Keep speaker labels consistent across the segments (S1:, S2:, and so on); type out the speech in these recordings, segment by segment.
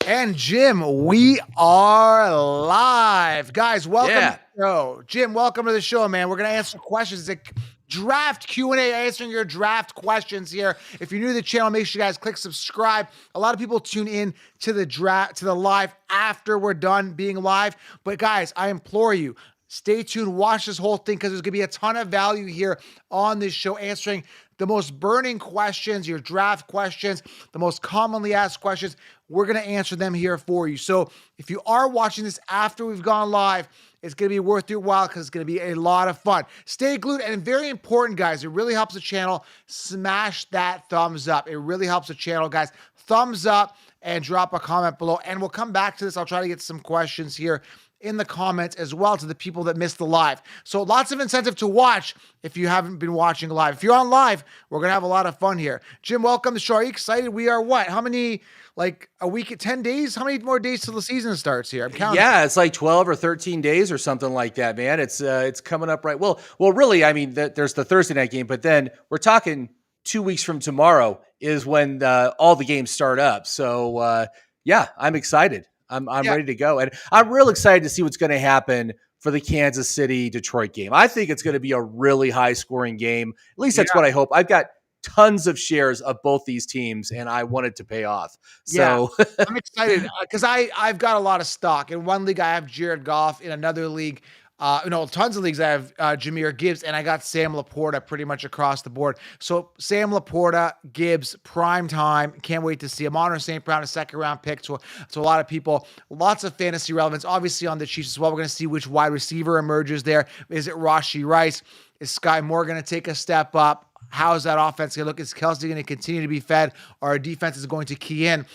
S1: And Jim, we are live. Guys, welcome to the show. Jim, welcome to the show, man. We're going to answer questions. It's a draft Q&A, answering your draft questions here. If you're new to the channel, make sure you guys click subscribe. A lot of people tune in to the draft, to the live after we're done being live. But guys, I implore you, stay tuned, watch this whole thing, because there's going to be a ton of value here on this show, answering the most burning questions, your draft questions, the most commonly asked questions. We're going to answer them here for you. So if you are watching this after we've gone live, it's going to be worth your while because it's going to be a lot of fun. Stay glued, and very important, guys, it really helps the channel. Smash that thumbs up. It really helps the channel, guys. Thumbs up and drop a comment below, and we'll come back to this. I'll try to get some questions here in the comments as well to the people that missed the live. So lots of incentive to watch if you haven't been watching live. If you're on live, we're going to have a lot of fun here. Jim, welcome to the show. Are you excited? We are what? How many, like a week, 10 days? How many more days till the season starts here? I'm counting.
S2: Yeah, it's like 12 or 13 days or something like that, man. It's coming up right. Well, really, I mean, there's the Thursday night game, but then we're talking 2 weeks from tomorrow is when all the games start up. So yeah, I'm excited. I'm ready to go. And I'm real excited to see what's going to happen for the Kansas City-Detroit game. I think it's going to be a really high-scoring game. At least that's what I hope. I've got tons of shares of both these teams, and I want it to pay off. So
S1: I'm excited because I've got a lot of stock. In one league, I have Jared Goff. In another league, tons of leagues, I have Jahmyr Gibbs, and I got Sam Laporta pretty much across the board. So Sam Laporta, Gibbs, prime time. Can't wait to see him. Honor St. Brown, a second-round pick to a lot of people. Lots of fantasy relevance, obviously, on the Chiefs as well. We're going to see which wide receiver emerges there. Is it Rashee Rice? Is Sky Moore going to take a step up? How's that offense going to look? Is Kelsey going to continue to be fed? Or our defense is going to key in?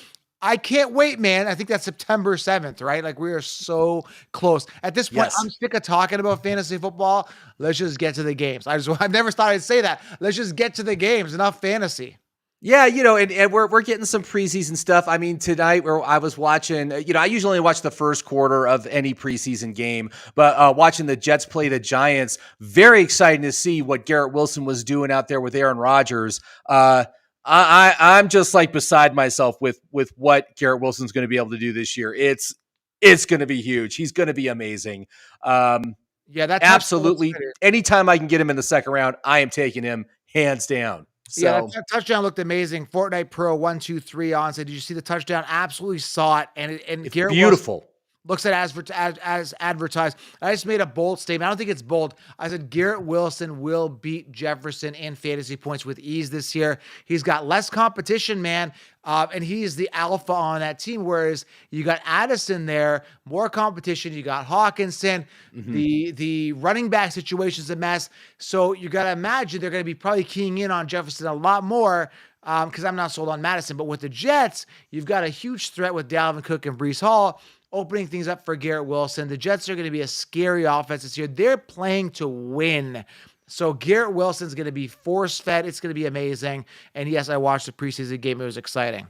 S1: I can't wait, man. I think that's September 7th, right? Like, we are so close. At this point, I'm sick of talking about fantasy football. Let's just get to the games. I've never thought I'd say that. Let's just get to the games. Enough fantasy.
S2: Yeah, and we're getting some preseason stuff. I mean, tonight where I was watching, I usually only watch the first quarter of any preseason game, but watching the Jets play the Giants, very exciting to see what Garrett Wilson was doing out there with Aaron Rodgers. I'm just like beside myself with what Garrett Wilson's going to be able to do this year. It's going to be huge. He's going to be amazing.
S1: Yeah, that's
S2: absolutely. Anytime I can get him in the second round, I am taking him hands down. So,
S1: yeah, that touchdown looked amazing. Fortnite Pro 123 on said, did you see the touchdown? Absolutely saw it. And
S2: it's
S1: Garrett
S2: beautiful.
S1: Wilson looks at as advertised. I just made a bold statement. I don't think it's bold. I said Garrett Wilson will beat Jefferson in fantasy points with ease this year. He's got less competition, man, and he's the alpha on that team, whereas you got Addison there, more competition. You got Hawkinson. The running back situation's a mess. So you got to imagine they're going to be probably keying in on Jefferson a lot more, because I'm not sold on Madison. But with the Jets, you've got a huge threat with Dalvin Cook and Breece Hall, opening things up for Garrett Wilson. The Jets are going to be a scary offense this year. They're playing to win. So Garrett Wilson's going to be force-fed. It's going to be amazing. And yes, I watched the preseason game. It was exciting.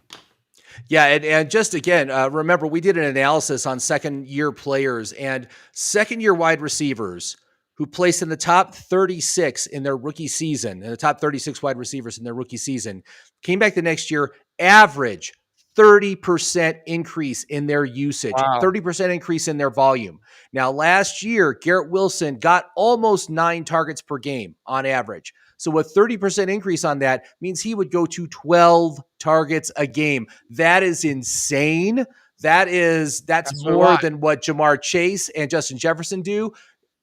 S2: Yeah, and just again, remember, we did an analysis on second-year players and second-year wide receivers who placed in the top 36 in their rookie season, and the top 36 wide receivers in their rookie season, came back the next year, average 30% increase in their usage, 30% increase in their volume. Now, last year, Garrett Wilson got almost 9 targets per game on average. So a 30% increase on that means he would go to 12 targets a game. That is insane. That's more than what Jamar Chase and Justin Jefferson do.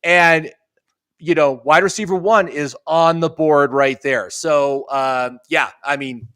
S2: And wide receiver 1 is on the board right there. So yeah, I mean,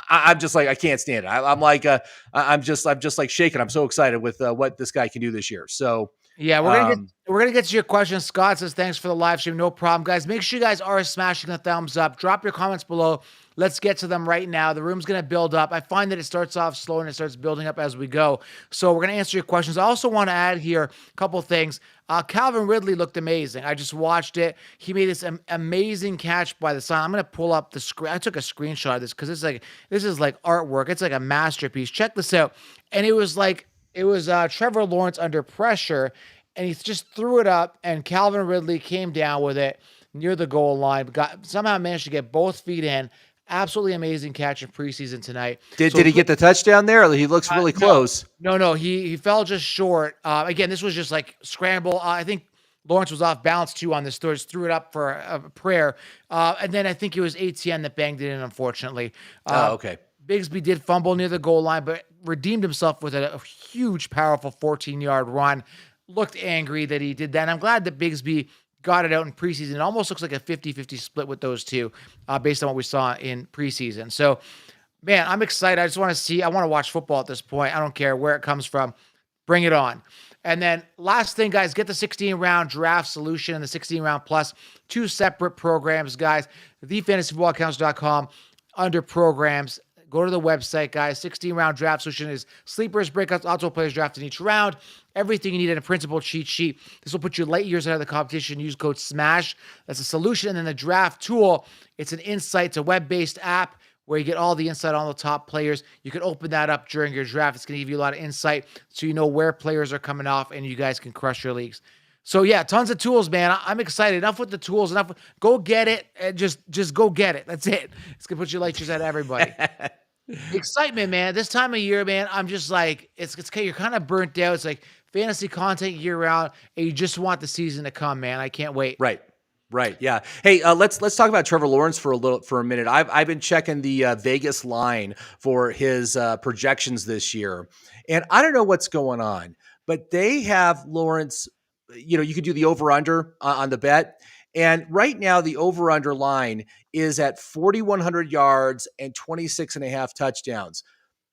S2: I'm just like, I can't stand it. I'm just like shaking. I'm so excited with what this guy can do this year. So
S1: yeah, we're gonna get to your questions. Scott says thanks for the live stream. No problem, guys. Make sure you guys are smashing the thumbs up. Drop your comments below. Let's get to them right now. The room's gonna build up. I find that it starts off slow and it starts building up as we go. So we're gonna answer your questions. I also want to add here a couple things. Calvin Ridley looked amazing. I just watched it. He made this amazing catch by the side. I'm gonna pull up the screen. I took a screenshot of this because this is like artwork. It's like a masterpiece. Check this out. And it was Trevor Lawrence under pressure, and he just threw it up, and Calvin Ridley came down with it near the goal line, somehow managed to get both feet in. absolutely amazing catch in preseason tonight.
S2: Did he get the touchdown there? He looks really close.
S1: No, he fell just short. Again, this was just like scramble. I think Lawrence was off balance too on this throw, just threw it up for a prayer. And then I think it was ATN that banged it in, unfortunately.
S2: Okay.
S1: Bigsby did fumble near the goal line, but redeemed himself with a huge, powerful 14-yard run. Looked angry that he did that. And I'm glad that Bigsby got it out in preseason. It almost looks like a 50-50 split with those two, based on what we saw in preseason. So, man, I'm excited. I just want to see. I want to watch football at this point. I don't care where it comes from. Bring it on. And then last thing, guys, get the 16-round draft solution and the 16-round plus. Two separate programs, guys. TheFantasyFootballAccounts.com under programs. Go to the website, guys. 16-round draft solution is sleepers, breakouts, optimal players drafted in each round. Everything you need in a principal cheat sheet. This will put you light years ahead of the competition. Use code SMASH. That's a solution. And then the draft tool, it's an insight. It's a web-based app where you get all the insight on the top players. You can open that up during your draft. It's going to give you a lot of insight so you know where players are coming off and you guys can crush your leagues. So, yeah, tons of tools, man. I'm excited. Enough with the tools. Go get it. And just go get it. That's it. It's going to put you light years ahead of everybody. Excitement, man. This time of year, man, I'm just like, it's okay. You're kind of burnt out. It's like fantasy content year round, and you just want the season to come, man. I can't wait.
S2: Right. Yeah. Hey, let's talk about Trevor Lawrence for a minute. I've been checking the Vegas line for his projections this year, and I don't know what's going on, but they have Lawrence. You could do the over under on the bet, and right now the over under line is at 4,100 yards and 26.5 touchdowns.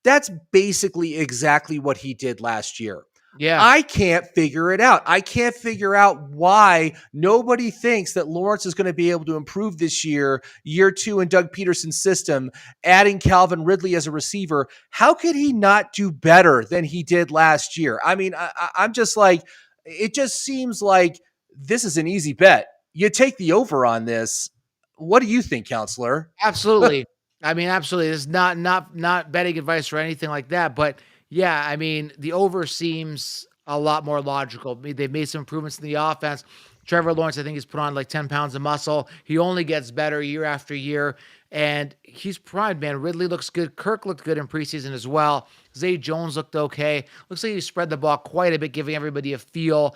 S2: That's basically exactly what he did last year.
S1: Yeah.
S2: I can't figure it out. I can't figure out why nobody thinks that Lawrence is going to be able to improve this year 2 in Doug Peterson's system, adding Calvin Ridley as a receiver. How could he not do better than he did last year? I mean, I'm just like, it just seems like this is an easy bet. You take the over on this. What do you think, counselor?
S1: Absolutely. I mean, absolutely. This is not betting advice or anything like that, but yeah, I mean, the over seems a lot more logical. They've made some improvements in the offense. Trevor Lawrence, I think he's put on like 10 pounds of muscle. He only gets better year after year, and he's primed, man. Ridley looks good. Kirk looked good in preseason as well. Zay Jones looked okay. Looks like he spread the ball quite a bit, giving everybody a feel.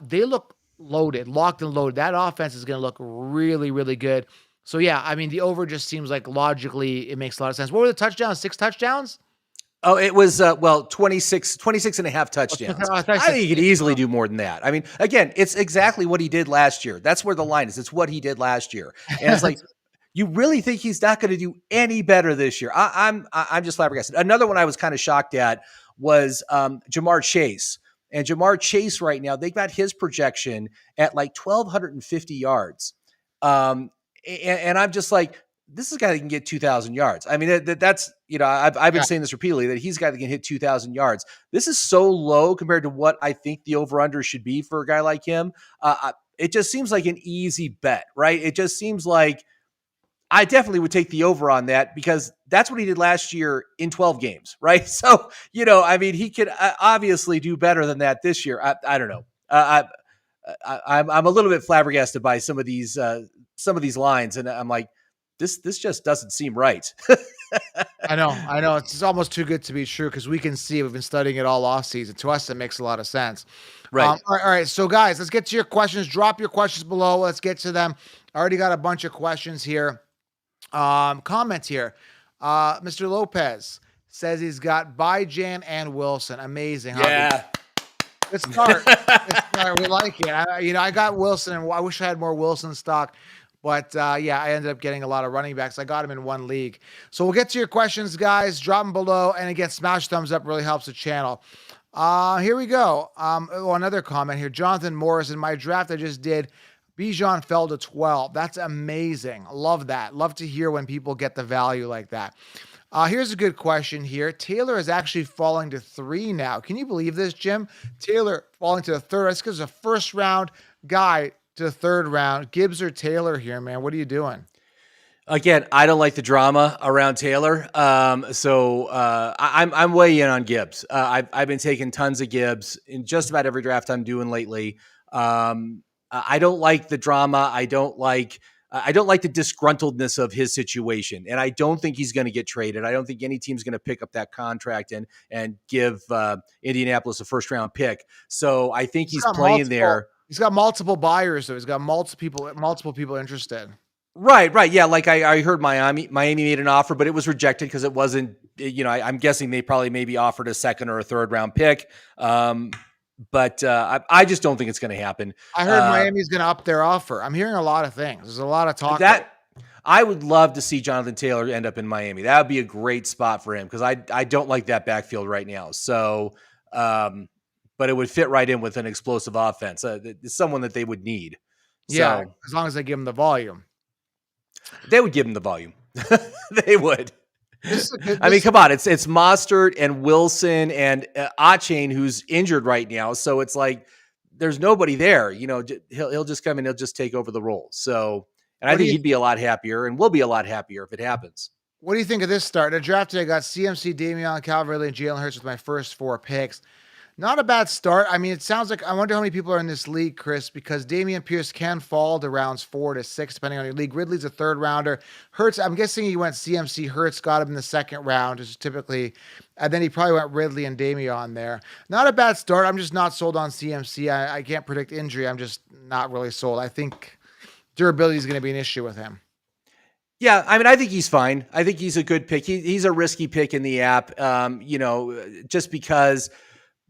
S1: They look loaded, locked and loaded. That offense is going to look really, really good. So, yeah, I mean, the over just seems like logically it makes a lot of sense. What were the touchdowns? 6 touchdowns?
S2: Oh, it was, 26 and a half touchdowns. I think he could easily do more than that. I mean, again, it's exactly what he did last year. That's where the line is. It's what he did last year. And it's like, you really think he's not going to do any better this year? I'm just flabbergasted. Another one I was kind of shocked at was Jamar Chase. And Jamar Chase right now, they got his projection at like 1,250 yards. And I'm just like, this is a guy that can get 2,000 yards. I mean, that's, I've been saying this repeatedly, that he's a guy that can hit 2,000 yards. This is so low compared to what I think the over-under should be for a guy like him. It just seems like an easy bet, right? It just seems like I definitely would take the over on that because that's what he did last year in 12 games, right? So, I mean, he could obviously do better than that this year. I don't know. I'm a little bit flabbergasted by some of these lines, and I'm like, this just doesn't seem right.
S1: I know. It's almost too good to be true because we can see we've been studying it all off season. To us, it makes a lot of sense.
S2: Right.
S1: All right. So, guys, let's get to your questions. Drop your questions below. Let's get to them. I already got a bunch of questions here. Comments here. Mr. Lopez says he's got Byjan and Wilson. Amazing.
S2: Yeah.
S1: Good start. Good start. We like it. I got Wilson, and I wish I had more Wilson stock. But, yeah, I ended up getting a lot of running backs. I got him in one league. So we'll get to your questions, guys. Drop them below. And, again, smash thumbs up really helps the channel. Here we go. Another comment here. Jonathan Morris, in my draft I just did, Bijan fell to 12. That's amazing. Love that. Love to hear when people get the value like that. Here's a good question here. Taylor is actually falling to 3 now. Can you believe this, Jim? Taylor falling to the 3rd. That's because a first-round guy to the 3rd round. Gibbs or Taylor here, man? What are you doing?
S2: Again, I don't like the drama around Taylor. So I'm way in on Gibbs. I've been taking tons of Gibbs in just about every draft I'm doing lately. I don't like the drama. I don't like I don't like the disgruntledness of his situation, and I don't think he's going to get traded. I don't think any team's going to pick up that contract and give Indianapolis a first round pick. So I think he's playing there.
S1: He's got multiple buyers, so he's got multiple people interested.
S2: Right. Yeah, like I heard Miami made an offer, but it was rejected because it wasn't. I'm guessing they probably maybe offered a second or a third round pick. But I just don't think it's going to happen.
S1: I heard Miami's going to up their offer. I'm hearing a lot of things. There's a lot of talk.
S2: I would love to see Jonathan Taylor end up in Miami. That would be a great spot for him because I don't like that backfield right now. So, but it would fit right in with an explosive offense. It's someone that they would need.
S1: Yeah, so, as long as they give him the volume.
S2: They would give him the volume. They would. I mean, come on. It's Mostert and Wilson and Achane who's injured right now. So it's like there's nobody there. He'll just come in. He'll just take over the role. So, and I think he'd be a lot happier and we'll be a lot happier if it happens.
S1: What do you think of this start? The draft today got CMC, Dameon, Calvin, and Jalen Hurts with my first 4 picks. Not a bad start. I mean, it sounds like I wonder how many people are in this league, Chris, because Dameon Pierce can fall to rounds 4 to 6, depending on your league. Ridley's a 3rd rounder. Hurts, I'm guessing he went CMC. Hurts got him in the 2nd round, which is typically, and then he probably went Ridley and Dameon there. Not a bad start. I'm just not sold on CMC. I can't predict injury. I'm just not really sold. I think durability is going to be an issue with him.
S2: Yeah, I mean, I think he's fine. I think he's a good pick. He's a risky pick in the app, just because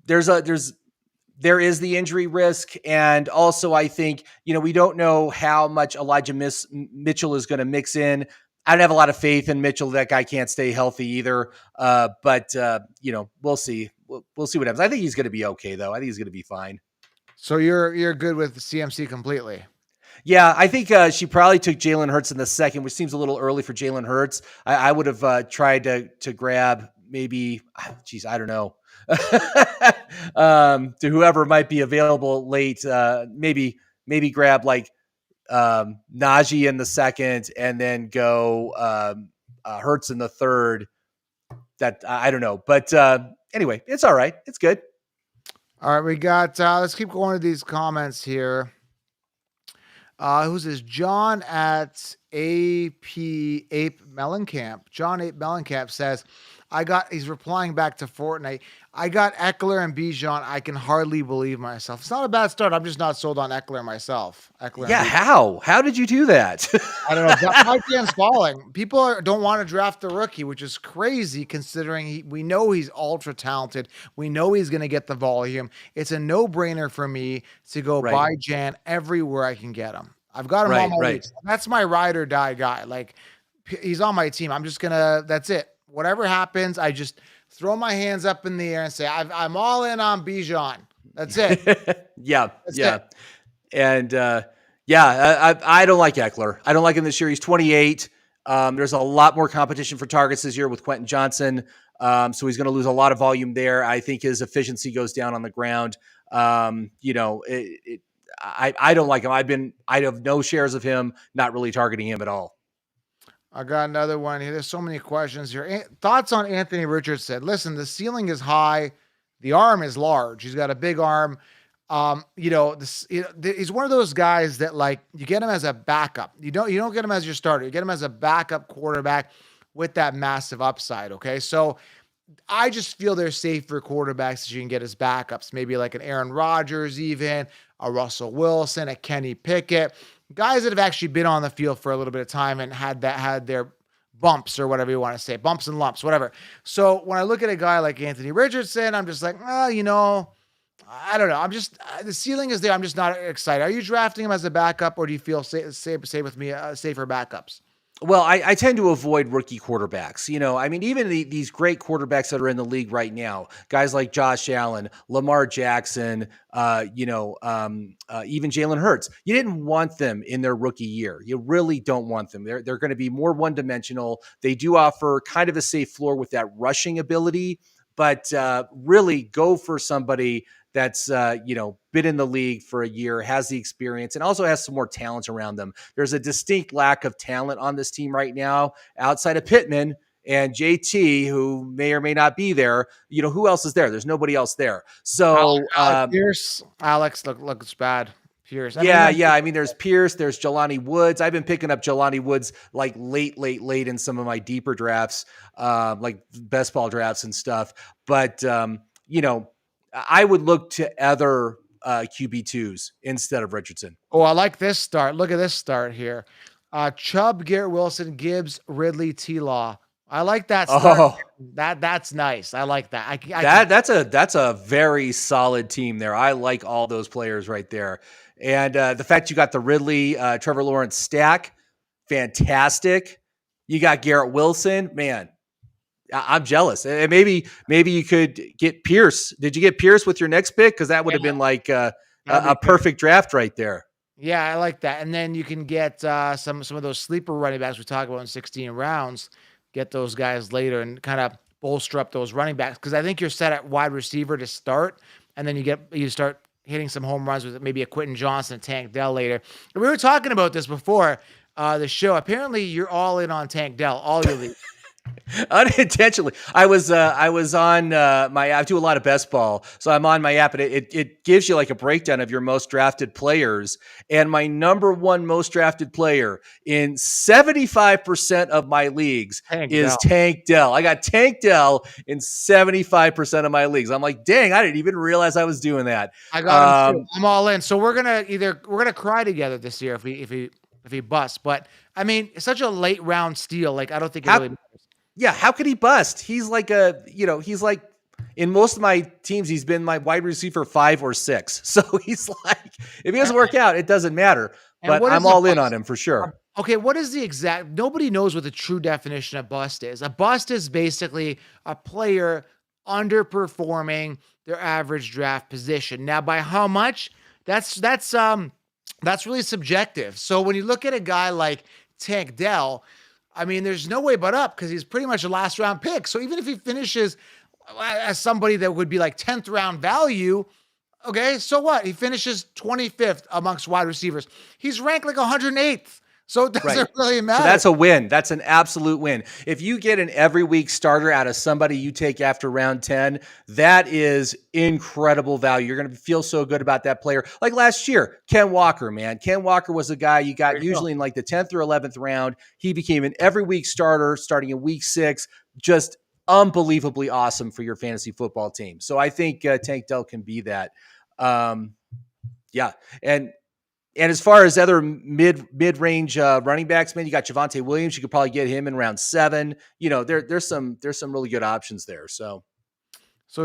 S2: there is the injury risk. And also I think, we don't know how much Elijah Mitchell is going to mix in. I don't have a lot of faith in Mitchell. That guy can't stay healthy either. But we'll see. We'll see what happens. I think he's going to be okay though. I think he's going to be fine. So
S1: you're good with CMC completely.
S2: Yeah, I think she probably took Jalen Hurts in the 2nd, which seems a little early for Jalen Hurts. I would have tried to grab maybe, I don't know, to whoever might be available late. Maybe grab like Najee in the 2nd and then go Hurts in the 3rd. That I don't know, but anyway, it's all right. It's good.
S1: All right, we got. Let's keep going to these comments here. Who's this? John at Ape Mellencamp. John Ape Mellencamp says, he's replying back to Fortnite. I got Eckler and Bijan. I can hardly believe myself. It's not a bad start. I'm just not sold on Eckler myself.
S2: Yeah, how did you do that?
S1: I don't know. My game's falling. People don't want to draft the rookie, which is crazy considering we know he's ultra talented. We know he's going to get the volume. It's a no-brainer for me to go buy Jan everywhere I can get him. I've got him on my list. That's my ride or die guy. Like, he's on my team. I'm just going to, that's it. Whatever happens, I just throw my hands up in the air and say, I'm all in on Bijan. That's it.
S2: That's it. And I don't like Eckler. I don't like him this year. He's 28. There's a lot more competition for targets this year with Quentin Johnson. So he's going to lose a lot of volume there. I think his efficiency goes down on the ground. I don't like him. I have no shares of him, not really targeting him at all.
S1: I got another one here. There's so many questions here. Thoughts on Anthony Richardson? Listen, the ceiling is high. The arm is large. He's got a big arm. He's one of those guys that, like, you get him as a backup. You don't get him as your starter. You get him as a backup quarterback with that massive upside. Okay. So I just feel they're safer quarterbacks that you can get as backups. Maybe like an Aaron Rodgers, even a Russell Wilson, a Kenny Pickett. Guys that have actually been on the field for a little bit of time and had their bumps or whatever you want to say, bumps and lumps, whatever. So when I look at a guy like Anthony Richardson, I'm just like, I don't know. The ceiling is there. I'm just not excited. Are you drafting him as a backup, or do you feel say with me, safer backups?
S2: Well, I tend to avoid rookie quarterbacks. Even these great quarterbacks that are in the league right now, guys like Josh Allen, Lamar Jackson, even Jalen Hurts. You didn't want them in their rookie year. You really don't want them. They're going to be more one-dimensional. They do offer kind of a safe floor with that rushing ability, but really go for somebody that's, been in the league for a year, has the experience, and also has some more talent around them. There's a distinct lack of talent on this team right now outside of Pittman and JT, who may or may not be there. Who else is there? There's nobody else there. So
S1: Alex looks bad. Pierce.
S2: I mean, there's Pierce, there's Jelani Woods. I've been picking up Jelani Woods like late in some of my deeper drafts, like best ball drafts and stuff. But, I would look to other QB2s instead of Richardson.
S1: Oh, I like this start. Look at this start here. Chubb, Garrett Wilson, Gibbs, Ridley, T-Law. I like that start.
S2: Oh,
S1: That's nice. I like that.
S2: that's a very solid team there. I like all those players right there. And the fact you got the Ridley, Trevor Lawrence stack, fantastic. You got Garrett Wilson, man. I'm jealous. And maybe you could get Pierce. Did you get Pierce with your next pick? Because that would have been like a perfect draft right there.
S1: Yeah, I like that. And then you can get some of those sleeper running backs we talk about in 16 rounds. Get those guys later and kind of bolster up those running backs, because I think you're set at wide receiver to start, and then you start hitting some home runs with maybe a Quentin Johnson and Tank Dell later. And we were talking about this before the show. Apparently, you're all in on Tank Dell, all your leagues.
S2: Unintentionally. I was on my app. I do a lot of best ball, so I'm on my app, and it gives you like a breakdown of your most drafted players. And my number one most drafted player in 75% of my leagues is Tank Dell. I got Tank Dell in 75% of my leagues. I'm like, dang, I didn't even realize I was doing that.
S1: I got him too. I'm all in. So we're gonna cry together this year if he busts. But I mean, it's such a late round steal. Like, I don't think it really matters.
S2: Yeah, how could he bust? He's like he's like, in most of my teams, he's been my wide receiver 5 or 6. So he's like, if he doesn't work out, it doesn't matter. But I'm all in on him for sure.
S1: Okay, what is the exact? Nobody knows what the true definition of bust is. A bust is basically a player underperforming their average draft position. Now, by how much? That's really subjective. So when you look at a guy like Tank Dell, I mean, there's no way but up, because he's pretty much a last round pick. So even if he finishes as somebody that would be like 10th round value, okay, so what? He finishes 25th amongst wide receivers. He's ranked like 108th. So it doesn't really matter.
S2: So that's a win. That's an absolute win. If you get an every week starter out of somebody you take after round 10, that is incredible value. You're going to feel so good about that player. Like last year, Ken Walker, man. Ken Walker was a guy you got usually in like the 10th or 11th round. He became an every week starter starting in week 6. Just unbelievably awesome for your fantasy football team. So I think Tank Dell can be that. Yeah. And as far as other mid-range running backs, man, you got Javonte Williams. You could probably get him in round 7. You know, there's some really good options there. So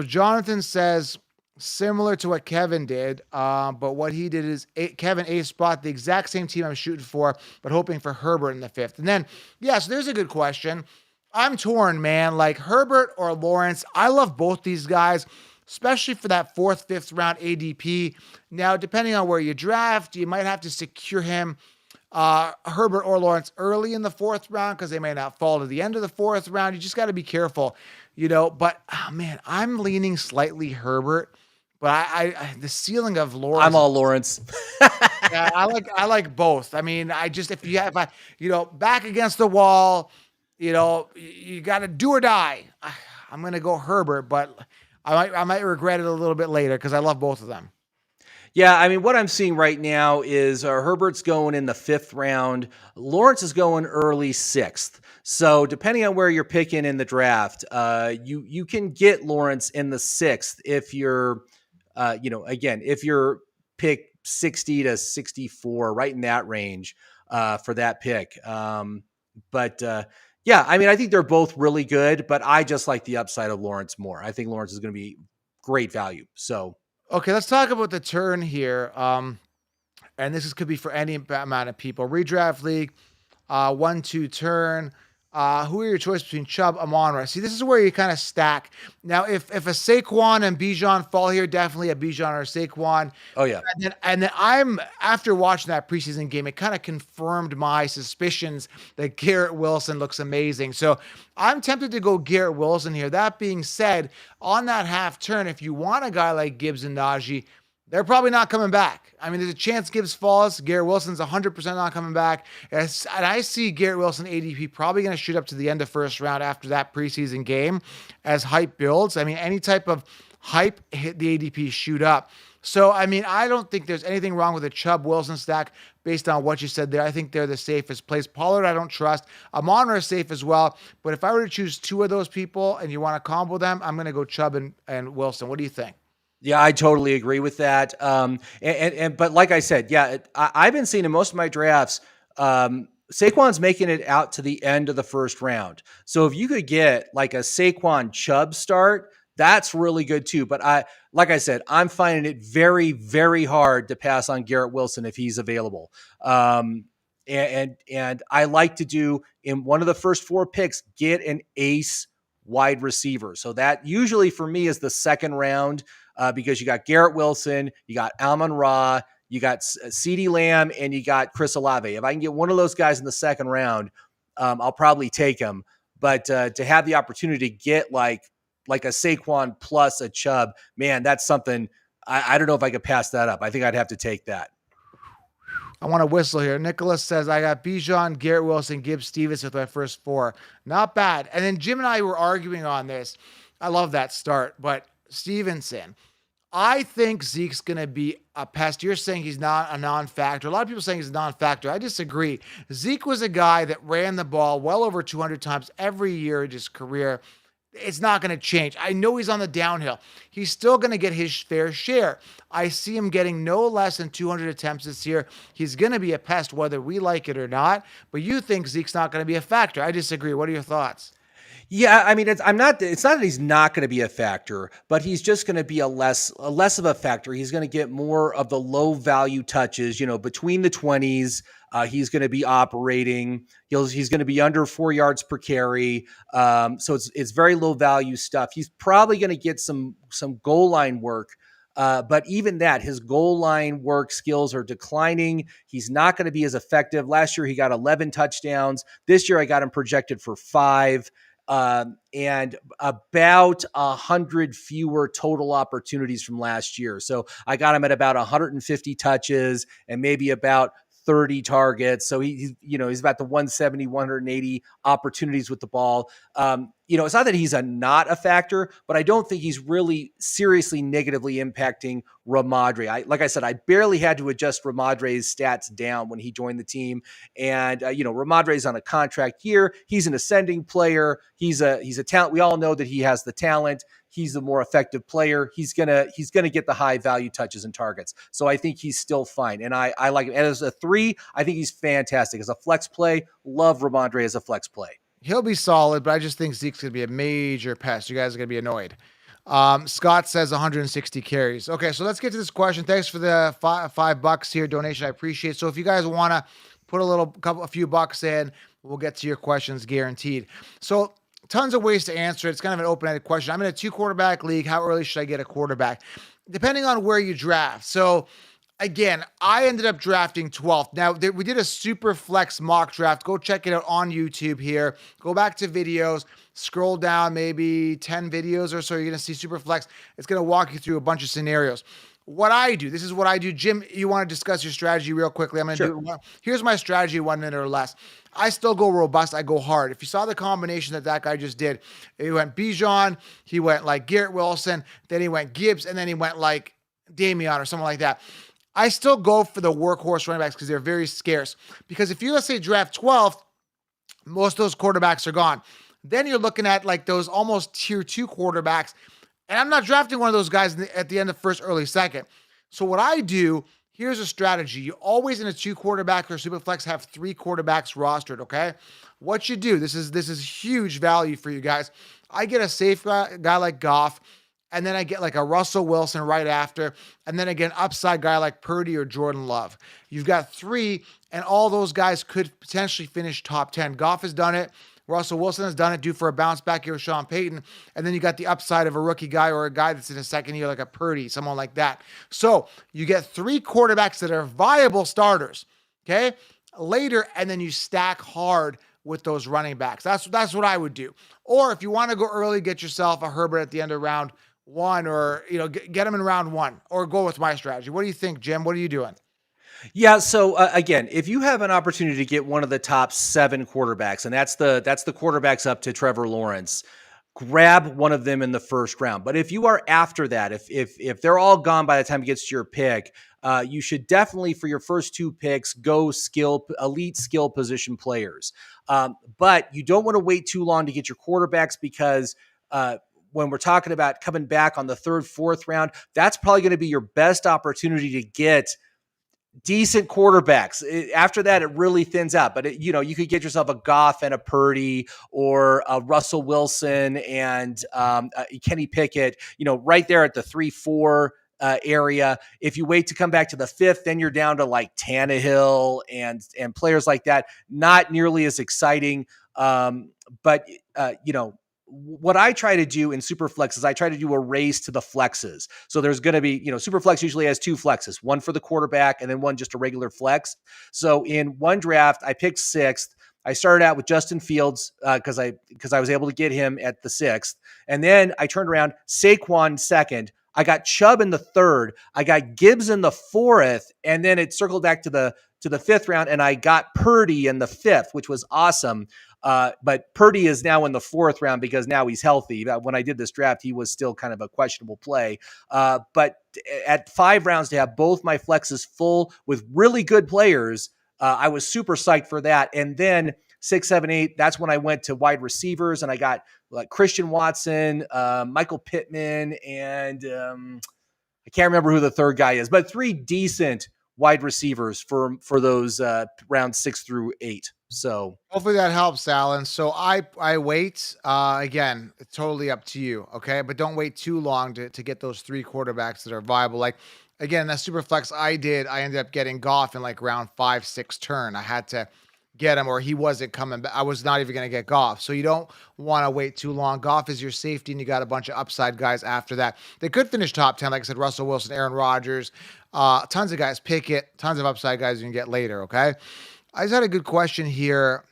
S1: Jonathan says similar to what Kevin did, but what he did is Kevin A spot, the exact same team I'm shooting for, but hoping for Herbert in the 5th. And then, so there's a good question. I'm torn, man. Like Herbert or Lawrence. I love both these guys, especially for that 4th, 5th round ADP. Now, depending on where you draft, you might have to secure him, Herbert or Lawrence, early in the 4th round, because they may not fall to the end of the 4th round. You just got to be careful, But, man, I'm leaning slightly Herbert. But I the ceiling of Lawrence.
S2: I'm all Lawrence.
S1: Yeah, I like both. I mean, back against the wall, you got to do or die. I'm going to go Herbert, but I might regret it a little bit later because I love both of them.
S2: Yeah, I mean, what I'm seeing right now is Herbert's going in the 5th round. Lawrence is going early 6th. So depending on where you're picking in the draft, you can get Lawrence in the 6th if you're, if you're pick 60 to 64, right in that range for that pick. Yeah, I mean, I think they're both really good, but I just like the upside of Lawrence more. I think Lawrence is going to be great value. So,
S1: okay, let's talk about the turn here. And could be for any amount of people. Redraft league, 1-2 turn. Who are your choice between Chubb, Amon-Ra? See, this is where you kind of stack. Now, if a Saquon and Bijan fall here, definitely a Bijan or a Saquon.
S2: Oh, yeah.
S1: And then I'm, after watching that preseason game, it kind of confirmed my suspicions that Garrett Wilson looks amazing. So I'm tempted to go Garrett Wilson here. That being said, on that half turn, if you want a guy like Gibbs and Najee, they're probably not coming back. I mean, there's a chance Gibbs falls. Garrett Wilson's 100% not coming back. And I see Garrett Wilson ADP probably going to shoot up to the end of 1st round after that preseason game as hype builds. I mean, any type of hype hit the ADP shoot up. So, I mean, I don't think there's anything wrong with a Chubb Wilson stack based on what you said there. I think they're the safest place. Pollard, I don't trust. Amon is safe as well. But if I were to choose two of those people and you want to combo them, I'm going to go Chubb and Wilson. What do you think?
S2: Yeah, I totally agree with that. But like I said, yeah, I've been seeing in most of my drafts, Saquon's making it out to the end of the first round. So if you could get like a Saquon Chubb start, that's really good too. But like I said, I'm finding it very, very hard to pass on Garrett Wilson if he's available. And I like to do in one of the first 4 picks, get an ace wide receiver. So that usually for me is the second round. Because you got Garrett Wilson, you got Amon-Ra, you got CeeDee Lamb, and you got Chris Olave. If I can get one of those guys in the second round, I'll probably take him. But to have the opportunity to get like a Saquon plus a Chubb, man, that's something I don't know if I could pass that up. I think I'd have to take that.
S1: I want to whistle here. Nicholas says, I got Bijan, Garrett Wilson, Gibbs, Stevens with my first 4. Not bad. And then Jim and I were arguing on this. I love that start, but Stevenson, I think Zeke's going to be a pest. You're saying he's not a non-factor. A lot of people saying he's a non-factor. I disagree. Zeke was a guy that ran the ball well over 200 times every year in his career. It's not going to change. I know he's on the downhill. He's still going to get his fair share. I see him getting no less than 200 attempts this year. He's going to be a pest whether we like it or not. But you think Zeke's not going to be a factor. I disagree. What are your thoughts?
S2: Yeah, I mean, it's not that he's not going to be a factor, but he's just going to be a less of a factor. He's going to get more of the low value touches, between the 20s. He's going to be operating. He's going to be under 4 yards per carry. So it's very low value stuff. He's probably going to get some goal line work. But even that, his goal line work skills are declining. He's not going to be as effective. Last year, he got 11 touchdowns. This year, I got him projected for 5. And about 100 fewer total opportunities from last year. So I got him at about 150 touches and maybe about 30 targets. So he's about the 170, 180 opportunities with the ball. It's not that he's not a factor, but I don't think he's really seriously negatively impacting Ramadre. Like I said, I barely had to adjust Ramadre's stats down when he joined the team. And, Ramadre's on a contract year. He's an ascending player. He's a talent. We all know that he has the talent. He's the more effective player. He's gonna get the high value touches and targets. So I think he's still fine. And I like him. And as a 3, I think he's fantastic. As a flex play, love Ramadre as a flex play.
S1: He'll be solid, but I just think Zeke's going to be a major pest. You guys are going to be annoyed. Scott says 160 carries. Okay, so let's get to this question. Thanks for the $5 here donation. I appreciate it. So if you guys want to put a few bucks in, we'll get to your questions guaranteed. So tons of ways to answer it. It's kind of an open-ended question. I'm in a 2-quarterback league. How early should I get a quarterback? Depending on where you draft. So again, I ended up drafting 12th. Now, we did a Superflex mock draft. Go check it out on YouTube here. Go back to videos. Scroll down maybe 10 videos or so. You're going to see Superflex. It's going to walk you through a bunch of scenarios. This is what I do. Jim, you want to discuss your strategy real quickly? I'm going to do it. Here's my strategy, 1 minute or less. I still go robust. I go hard. If you saw the combination that guy just did, he went Bijan, he went like Garrett Wilson, then he went Gibbs, and then he went like Damian or something like that. I still go for the workhorse running backs because they're very scarce. Because if you, let's say, draft 12th, most of those quarterbacks are gone. Then you're looking at like those almost tier 2 quarterbacks. And I'm not drafting one of those guys at the end of first, early second. So what I do, here's a strategy. You always in a 2-quarterback or Superflex have 3 quarterbacks rostered, okay? What you do, this is huge value for you guys. I get a safe guy like Goff. And then I get like a Russell Wilson right after. And then again, upside guy like Purdy or Jordan Love. You've got 3, and all those guys could potentially finish top 10. Goff has done it. Russell Wilson has done it, due for a bounce back here with Sean Payton. And then you got the upside of a rookie guy or a guy that's in his second year, like a Purdy, someone like that. So you get 3 quarterbacks that are viable starters, okay? Later, and then you stack hard with those running backs. That's what I would do. Or if you want to go early, get yourself a Herbert at the end of round 1, or get him in round 1, or go with my strategy. What do you think, Jim? What are you doing?
S2: Yeah. So again, if you have an opportunity to get one of the top 7 quarterbacks, and that's the quarterbacks up to Trevor Lawrence, grab one of them in the first round. But if you are after that, if they're all gone by the time it gets to your pick, you should definitely, for your first 2 picks, go elite skill position players. But you don't want to wait too long to get your quarterbacks, because when we're talking about coming back on the 3rd, 4th round, that's probably going to be your best opportunity to get decent quarterbacks. After that, it really thins out. But you could get yourself a Goff and a Purdy, or a Russell Wilson and Kenny Pickett. Right there at the 3-4 area. If you wait to come back to the 5th, then you're down to like Tannehill and players like that. Not nearly as exciting. But what I try to do in Superflex is I try to do a race to the flexes. So there's going to be, Superflex usually has 2 flexes, one for the quarterback and then one just a regular flex. So in one draft, I picked 6th. I started out with Justin Fields because I was able to get him at the 6th. And then I turned around, Saquon 2nd. I got Chubb in the 3rd. I got Gibbs in the 4th. And then it circled back to the 5th round, and I got Purdy in the 5th, which was awesome. But Purdy is now in the 4th round because now he's healthy. When I did this draft, he was still kind of a questionable play. But at 5 rounds to have both my flexes full with really good players, I was super psyched for that. And then 6, 7, 8, that's when I went to wide receivers, and I got like Christian Watson, Michael Pittman, and I can't remember who the 3rd guy is, but 3 decent wide receivers for those rounds 6 through 8. So
S1: hopefully that helps, Alan. So I wait. Again, it's totally up to you. Okay. But don't wait too long to get those 3 quarterbacks that are viable. Like, again, that super flex I ended up getting Goff in like round 5, 6 turn. I had to get him, or he wasn't coming back. I was not even going to get Goff. So you don't want to wait too long. Goff is your safety, and you got a bunch of upside guys after that. They could finish top 10. Like I said, Russell Wilson, Aaron Rodgers, tons of guys. Pickett, tons of upside guys you can get later. Okay. I just had a good question here.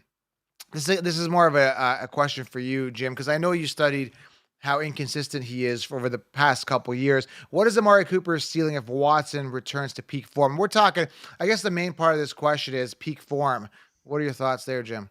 S1: This is more of a question for you, Jim, because I know you studied how inconsistent he is over the past couple years. What is Amari Cooper's ceiling if Watson returns to peak form? We're talking, I guess the main part of this question is peak form. What are your thoughts there, Jim?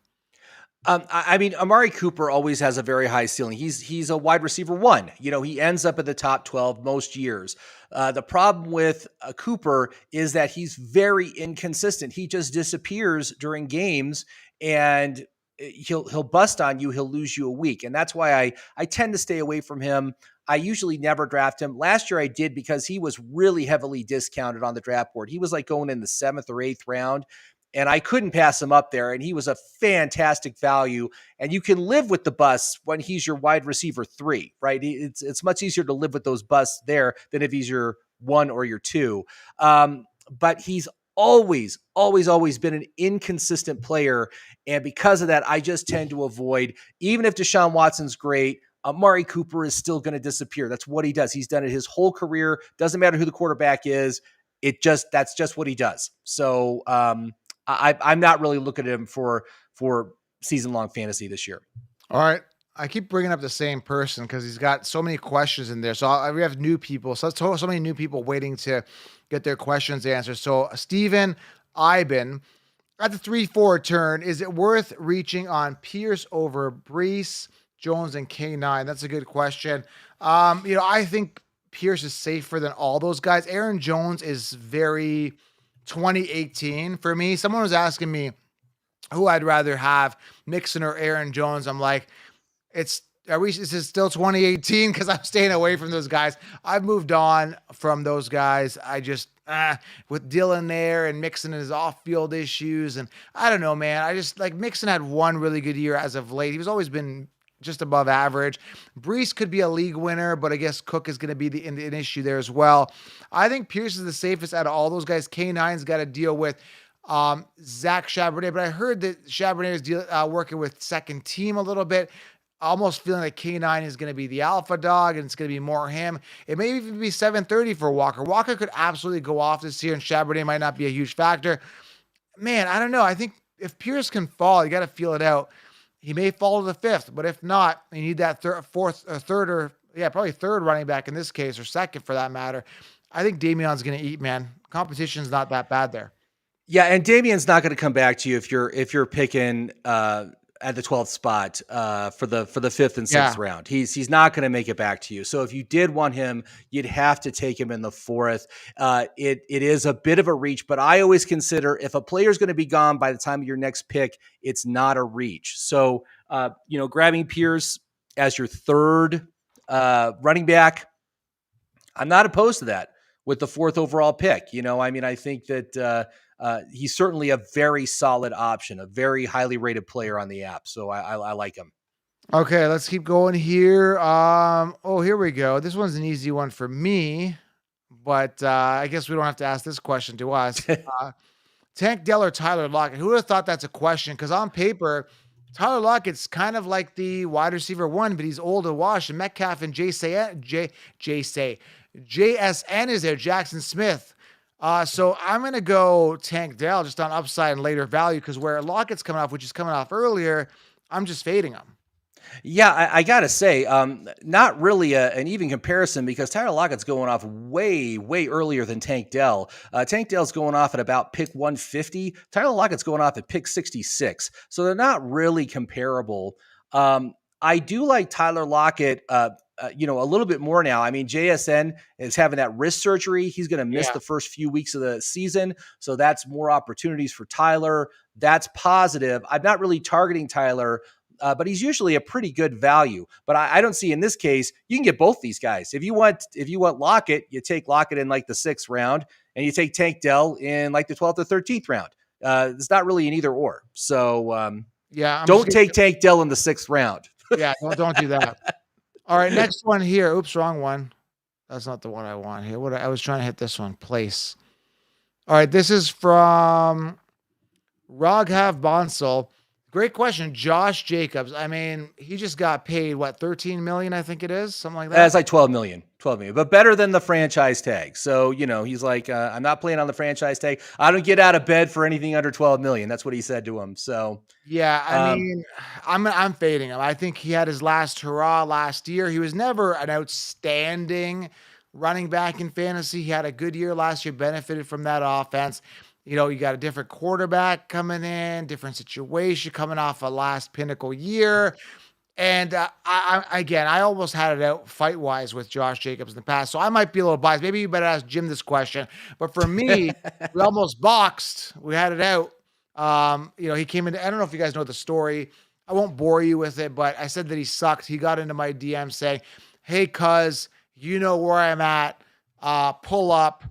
S2: I mean, Amari Cooper always has a very high ceiling. He's a wide receiver 1. He ends up at the top 12 most years. The problem with Cooper is that he's very inconsistent. He just disappears during games, and he'll bust on you. He'll lose you a week, and that's why I tend to stay away from him. I usually never draft him. Last year I did because he was really heavily discounted on the draft board. He was like going in the 7th or 8th round. And I couldn't pass him up there. And he was a fantastic value. And you can live with the busts when he's your wide receiver 3, right? It's much easier to live with those busts there than if he's your 1 or your 2. But he's always been an inconsistent player. And because of that, I just tend to avoid, even if Deshaun Watson's great, Amari Cooper is still going to disappear. That's what he does. He's done it his whole career. Doesn't matter who the quarterback is. That's just what he does. So, I'm not really looking at him for season-long fantasy this year.
S1: All right. I keep bringing up the same person because he's got so many questions in there. So we have new people. So many new people waiting to get their questions answered. So Steven Iben, at the 3-4 turn, is it worth reaching on Pierce over Brees, Jones, and K9? That's a good question. I think Pierce is safer than all those guys. Aaron Jones is very 2018 for me. Someone was asking me who I'd rather have, Mixon or Aaron Jones. I'm like, is it still 2018? Because I'm staying away from those guys. I've moved on from those guys. I just, with Dylan there and Mixon and his off-field issues. And I don't know, man. I just like Mixon had one really good year as of late. He's always been just above average. Brees could be a league winner, but I guess Cook is going to be an issue there as well. I think Pierce is the safest out of all those guys. K9's got to deal with Zach Charbonnet, but I heard that Charbonnet is working with second team a little bit. Almost feeling like K9 is going to be the alpha dog and it's going to be more him. It may even be 7:30 for Walker. Walker could absolutely go off this year and Charbonnet might not be a huge factor. Man, I don't know. I think if Pierce can fall, you got to feel it out. He may fall to the 5th, but if not, you need that probably third running back in this case, or second for that matter. I think Damian's going to eat, man. Competition's not that bad there.
S2: Yeah, and Damian's not going to come back to you if you're picking at the 12th spot for the 5th and 6th round. He's not going to make it back to you. So if you did want him, you'd have to take him in the 4th. It is a bit of a reach, but I always consider if a player is going to be gone by the time of your next pick, it's not a reach. So grabbing Pierce as your 3rd running back, I'm not opposed to that with the 4th overall pick. I think that he's certainly a very solid option, a very highly rated player on the app. So I like him.
S1: Okay, let's keep going here. Here we go. This one's an easy one for me, but I guess we don't have to ask this question to us. Tank Dell or Tyler Lockett? Who would have thought that's a question? Because on paper, Tyler Lockett's kind of like the wide receiver 1, but he's old and washed. And Metcalf and JSN is there, Jackson Smith. So I'm going to go Tank Dell just on upside and later value because where Lockett's coming off, which is coming off earlier, I'm just fading him.
S2: Yeah, I got to say, not really an even comparison because Tyler Lockett's going off way, way earlier than Tank Dell. Tank Dell's going off at about pick 150. Tyler Lockett's going off at pick 66. So they're not really comparable. I do like Tyler Lockett, a little bit more now. I mean, JSN is having that wrist surgery. He's going to miss the first few weeks of the season. So that's more opportunities for Tyler. That's positive. I'm not really targeting Tyler, but he's usually a pretty good value. But I don't see in this case, you can get both these guys. If you want Lockett, you take Lockett in like the 6th round and you take Tank Dell in like the 12th or 13th round. It's not really an either or. So don't take Tank Dell in the 6th round.
S1: Yeah, don't do that. All right, next one here. Oops, wrong one. That's not the one I want here. I was trying to hit this one. Place. All right, this is from Raghav Bansal. Great question. Josh Jacobs. I mean, he just got paid, what, $13 million, I think it is? Something like that?
S2: It's like $12 million, but better than the franchise tag. So, he's like, I'm not playing on the franchise tag. I don't get out of bed for anything under $12 million. That's what he said to him. So,
S1: yeah, I mean, I'm fading him. I think he had his last hurrah last year. He was never an outstanding running back in fantasy. He had a good year last year, benefited from that offense. You got a different quarterback coming in, different situation, coming off a last pinnacle year. And I almost had it out fight-wise with Josh Jacobs in the past, so I might be a little biased. Maybe you better ask Jim this question. But for me, we almost boxed. We had it out. He came in. I don't know if you guys know the story. I won't bore you with it, but I said that he sucked. He got into my DM saying, hey, cuz, you know where I'm at. Pull up.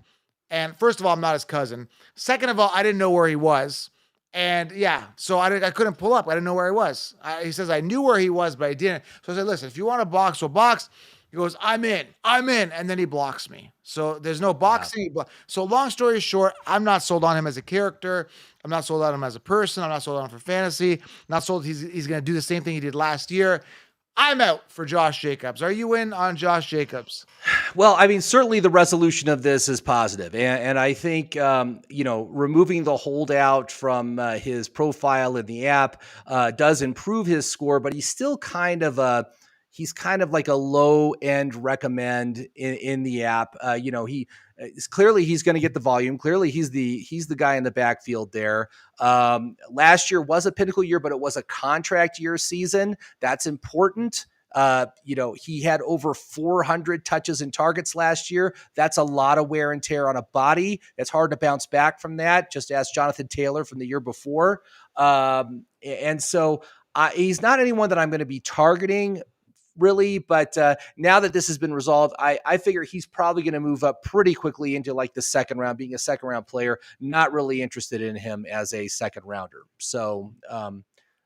S1: And first of all, I'm not his cousin. Second of all, I didn't know where he was. And so I couldn't pull up. I didn't know where he was. He says, I knew where he was, but I didn't. So I said, listen, if you want to box, we'll box. He goes, I'm in. And then he blocks me. So there's no boxing. Yeah. So long story short, I'm not sold on him as a character. I'm not sold on him as a person. I'm not sold on him for fantasy. I'm not sold he's going to do the same thing he did last year. I'm out for Josh Jacobs. Are you in on Josh Jacobs?
S2: Well, I mean, certainly the resolution of this is positive. And I think, removing the holdout from his profile in the app does improve his score, but he's still kind of like a low end recommend in the app. Clearly he's going to get the volume. Clearly he's the guy in the backfield there. Last year was a pinnacle year, but it was a contract year season. That's important. He had over 400 touches and targets last year. That's a lot of wear and tear on a body. It's hard to bounce back from that. Just ask Jonathan Taylor from the year before. And so he's not anyone that I'm going to be targeting really, but now that this has been resolved, I figure he's probably going to move up pretty quickly into like the 2nd round, being a 2nd round player. Not really interested in him as a 2nd rounder. So,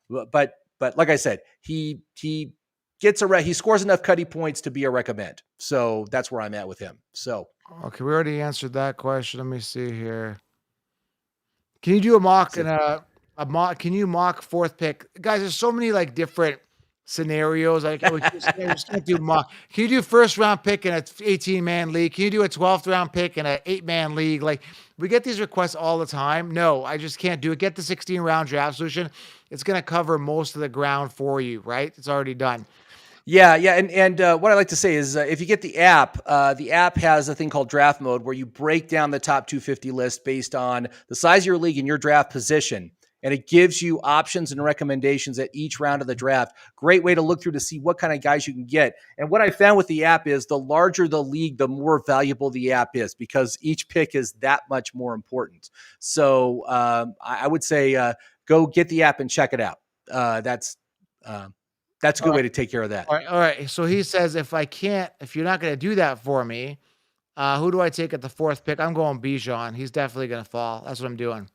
S2: but like I said, he scores enough cutty points to be a recommend. So that's where I'm at with him. So,
S1: okay. We already answered that question. Let me see here. Can you do a mock and a mock? Can you mock 4th pick? Guys, there's so many like different scenarios. Like we just can't do mock. Can you do 1st round pick in a 18-man league? Can you do a 12th round pick in an 8-man league? Like we get these requests all the time. No, I just can't do it. Get the 16 round draft solution. It's going to cover most of the ground for you, right? It's already done.
S2: Yeah. And what I like to say is if you get the app has a thing called draft mode where you break down the top 250 list based on the size of your league and your draft position. and it gives you options and recommendations at each round of the draft. Great way to look through to see what kind of guys you can get. And what I found with the app is the larger the league, the more valuable the app is, because each pick is that much more important. So I would say go get the app and check it out. That's a good way to take care of that.
S1: All right. So he says, if you're not going to do that for me, who do I take at the 4th pick? I'm going Bijan. He's definitely going to fall. That's what I'm doing.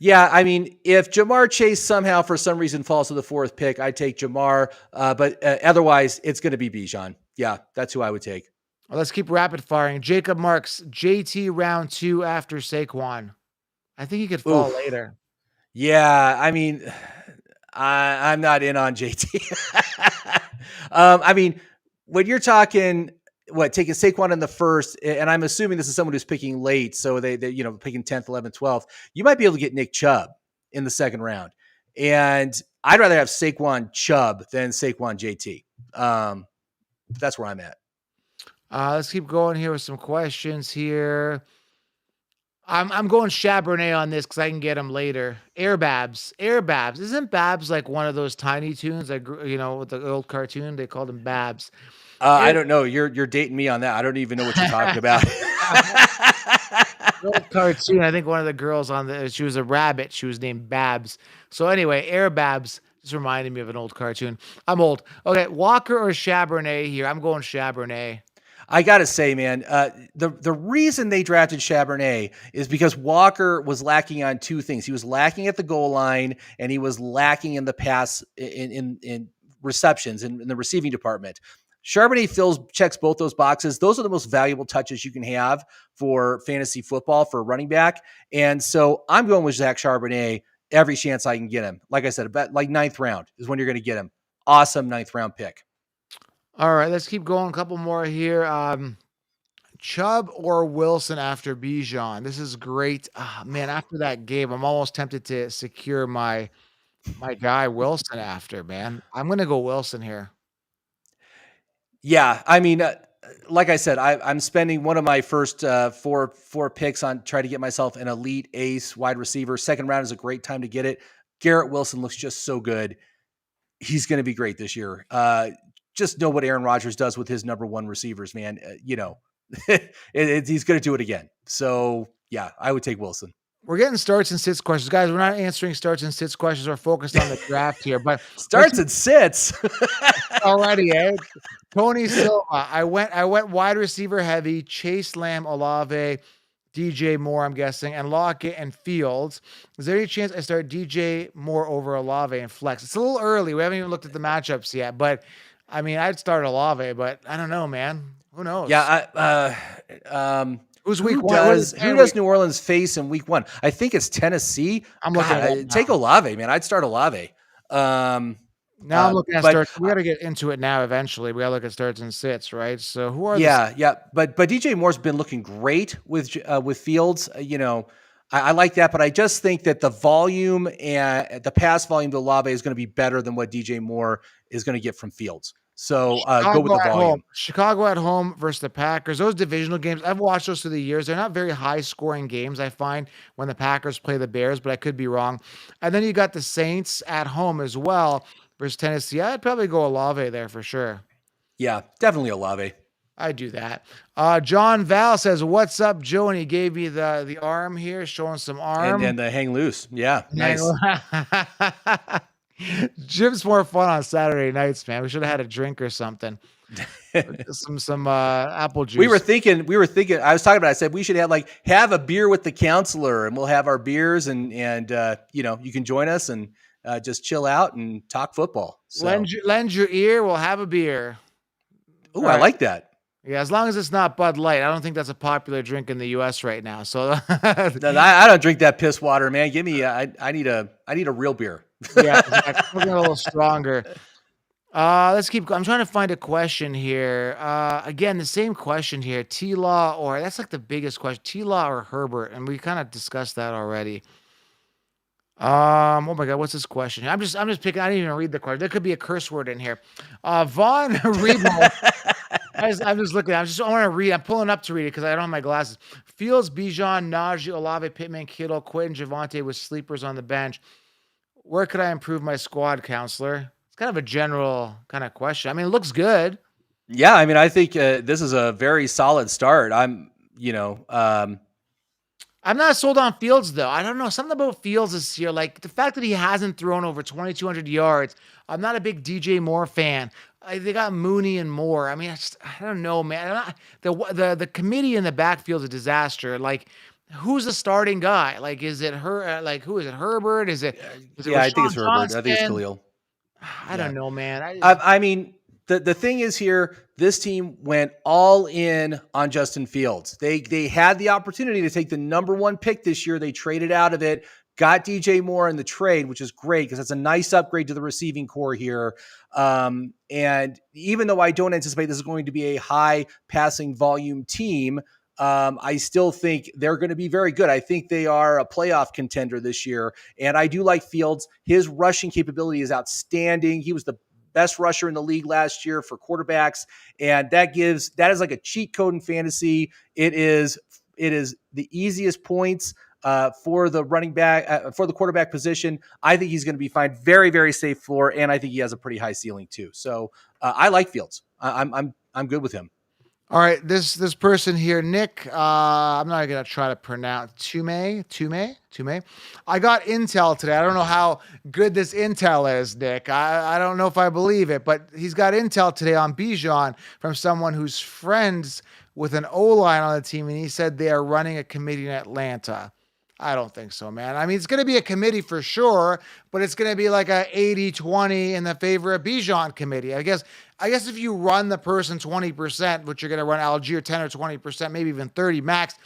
S2: Yeah, I mean, if Jamar Chase somehow for some reason falls to the 4th pick, I take Jamar. But otherwise, it's going to be Bijan. Yeah, that's who I would take.
S1: Well, let's keep rapid firing. Jacob Marks, JT round 2 after Saquon. I think he could fall later.
S2: Yeah, I mean, I'm not in on JT. I mean, when you're talking taking Saquon in the 1st, and I'm assuming this is someone who's picking late, so they picking 10th, 11th, 12th, you might be able to get Nick Chubb in the 2nd round. And I'd rather have Saquon Chubb than Saquon JT. That's where I'm at.
S1: Let's keep going here with some questions here. I'm going Charbonnet on this because I can get him later. Air Babs. Isn't Babs like one of those Tiny Toons? With the old cartoon, they called him Babs.
S2: I don't know. You're dating me on that. I don't even know what you're talking about.
S1: Old cartoon. I think one of the girls she was a rabbit. She was named Babs. So anyway, Air Babs just reminded me of an old cartoon. I'm old. Okay, Walker or Charbonnet here? I'm going Charbonnet.
S2: I got to say, man, the reason they drafted Charbonnet is because Walker was lacking on 2 things. He was lacking at the goal line, and he was lacking in the pass in receptions in the receiving department. Charbonnet checks both those boxes. Those are the most valuable touches you can have for fantasy football for a running back. And so I'm going with Zach Charbonnet every chance I can get him. Like I said, about like 9th round is when you're going to get him. Awesome 9th round pick.
S1: All right, let's keep going. A couple more here. Chubb or Wilson after Bijan? This is great. Man, after that game, I'm almost tempted to secure my guy Wilson after, man. I'm going to go Wilson here.
S2: Yeah, I mean, like I said, I'm spending one of my first four picks on trying to get myself an elite ace wide receiver. 2nd round is a great time to get it. Garrett Wilson looks just so good. He's going to be great this year. Just know what Aaron Rodgers does with his number 1 receivers, man. He's going to do it again. So, yeah, I would take Wilson.
S1: We're getting starts and sits questions. Guys, we're not answering starts and sits questions. We're focused on the draft here. But
S2: starts and sits.
S1: Already, eh? Tony Silva. I went wide receiver heavy. Chase, Lamb, Olave, DJ Moore, I'm guessing, and Lockett and Fields. Is there any chance I start DJ Moore over Olave and flex? It's a little early. We haven't even looked at the matchups yet. But, I mean, I'd start Olave, but I don't know, man. Who knows?
S2: Yeah,
S1: Who's week 1?
S2: Who does New Orleans face in week 1? I think it's Tennessee.
S1: I'm looking at it.
S2: Take Olave, man. I'd start Olave.
S1: Now I'm looking at starts. We got to get into it now. Eventually, we got to look at starts and sits, right? So who are?
S2: But DJ Moore's been looking great with Fields. I like that, but I just think that the volume and the pass volume to Olave is going to be better than what DJ Moore is going to get from Fields. So go with the volume.
S1: Chicago at home versus the Packers. Those divisional games, I've watched those through the years. They're not very high-scoring games, I find, when the Packers play the Bears, but I could be wrong. And then you got the Saints at home as well versus Tennessee. I'd probably go Olave there for sure.
S2: Yeah, definitely Olave.
S1: I do that. John Val says, "What's up, Joe?" And he gave me the arm here, showing some arm.
S2: And the hang loose. Yeah, nice.
S1: Jim's more fun on Saturday nights, man. We should have had a drink or something. some apple juice.
S2: We were thinking. I was talking about. I said we should have a beer with the counselor, and we'll have our beers, and you can join us and just chill out and talk football. So.
S1: Lend your ear. We'll have a beer.
S2: Oh, right. I like that.
S1: Yeah, as long as it's not Bud Light. I don't think that's a popular drink in the U.S. right now. So
S2: I don't drink that piss water, man. Give me. I need a real beer.
S1: Yeah, exactly. A little stronger. Let's keep going. I'm trying to find a question here. Again, the same question here. T-Law or that's like the biggest question. T-Law or Herbert, and we kind of discussed that already. Oh my God, what's this question? I'm just picking. I didn't even read the question. There could be a curse word in here. Vaughn Rebo. I'm just looking. I want to read. I'm pulling up to read it because I don't have my glasses. Fields, Bijan, Najee, Olave, Pittman, Kittle, Quinn, Javonte with sleepers on the bench. Where could I improve my squad, counselor? It's kind of a general kind of question. I mean, it looks good.
S2: Yeah, I mean, I think this is a very solid start.
S1: I'm not sold on Fields though. I don't know. Something about Fields this year, like the fact that he hasn't thrown over 2,200 yards. I'm not a big DJ Moore fan. They got Mooney and Moore. I mean, I don't know, man. The committee in the backfield is a disaster. Like, who's the starting guy? Like, is it her? Like, who is it? Herbert? Is it
S2: Yeah, I think it's
S1: Rashawn
S2: Herbert. I think it's
S1: Johnson?
S2: Khalil.
S1: I
S2: Yeah.
S1: don't know, man.
S2: I mean, the thing is here, this team went all in on Justin Fields. They had the opportunity to take the number 1 pick this year. They traded out of it, got DJ Moore in the trade, which is great because that's a nice upgrade to the receiving core here. And even though I don't anticipate this is going to be a high passing volume team, I still think they're going to be very good. I think they are a playoff contender this year. And I do like Fields. His rushing capability is outstanding. He was the best rusher in the league last year for quarterbacks. And that is like a cheat code in fantasy. It is the easiest points for the running back, for the quarterback position. I think he's going to be fine. Very, very safe floor. And I think he has a pretty high ceiling too. So I like Fields. I'm good with him.
S1: All right, this person here, Nick. I'm not gonna try to pronounce Tume. I got intel today. I don't know how good this intel is, Nick. I don't know if I believe it, but he's got intel today on Bijan from someone who's friends with an O-line on the team, and he said they are running a committee in Atlanta. I don't think so, man. I mean, it's going to be a committee for sure, but it's going to be like a 80-20 in the favor of Bijan committee. I guess if you run the person 20%, which you're going to run Algier 10 or 20%, maybe even 30 max,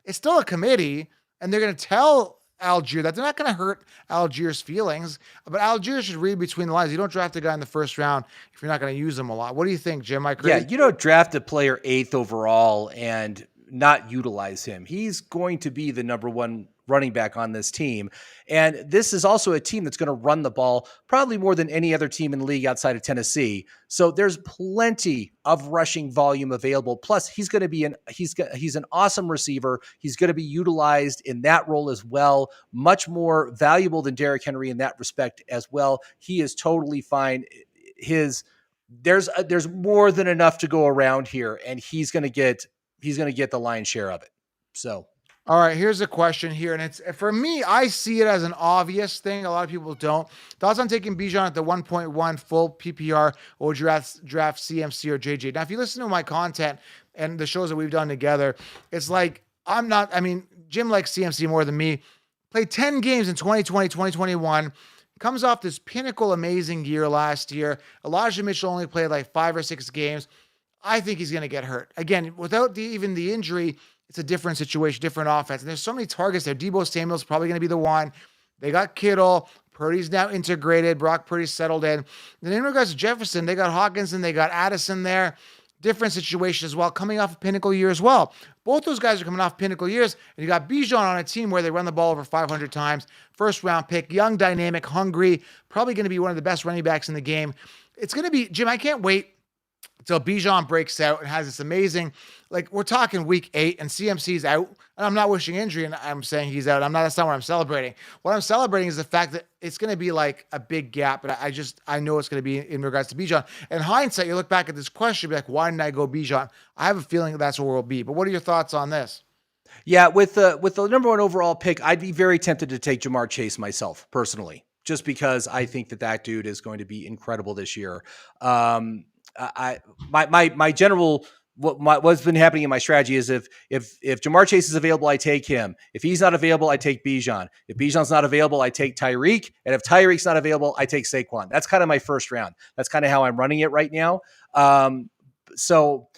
S1: it's still a committee, and they're going to tell Algier that they're not going to hurt Algier's feelings, but Algier should read between the lines. You don't draft a guy in the first round if you're not going to use him a lot. What do you think, Jim?
S2: Yeah, you don't draft a player 8th overall and not utilize him. He's going to be the number 1 running back on this team. And this is also a team that's going to run the ball probably more than any other team in the league outside of Tennessee. So there's plenty of rushing volume available. Plus he's going to be he's an awesome receiver. He's going to be utilized in that role as well. Much more valuable than Derrick Henry in that respect as well. He is totally fine. There's more than enough to go around here, and he's going to get the lion's share of it. So,
S1: all right, here's a question here. And it's, for me, I see it as an obvious thing. A lot of people don't. Thoughts on taking Bijan at the 1.1 full PPR, or would you draft CMC or JJ? Now, if you listen to my content and the shows that we've done together, it's like, Jim likes CMC more than me. Played 10 games in 2020, 2021. Comes off this pinnacle amazing year last year. Elijah Mitchell only played like 5 or 6 games. I think he's going to get hurt. Again, without even the injury, it's a different situation, different offense. And there's so many targets there. Deebo Samuel's probably going to be the one. They got Kittle. Purdy's now integrated. Brock Purdy's settled in. Then in regards to Jefferson, they got Hawkinson. They got Addison there. Different situation as well, coming off a pinnacle year as well. Both those guys are coming off pinnacle years. And you got Bijan on a team where they run the ball over 500 times. First round pick, young, dynamic, hungry. Probably going to be one of the best running backs in the game. It's going to be, Jim, I can't wait until Bijan breaks out and has this amazing, like, we're talking week 8 and CMC's out. And I'm not wishing injury and I'm saying he's out. That's not what I'm celebrating. What I'm celebrating is the fact that it's going to be like a big gap. But I know it's going to be in regards to Bijan. In hindsight, you look back at this question, be like, why didn't I go Bijan? I have a feeling that's where we'll be. But what are your thoughts on this?
S2: Yeah, with the number 1 overall pick, I'd be very tempted to take Jamar Chase myself personally, just because I think that dude is going to be incredible this year. My general, what's been happening in my strategy is if Jamar Chase is available, I take him. If he's not available, I take Bijan. If Bijan's not available, I take Tyreek. And if Tyreek's not available, I take Saquon. That's kind of my first round. That's kind of how I'm running it right now. So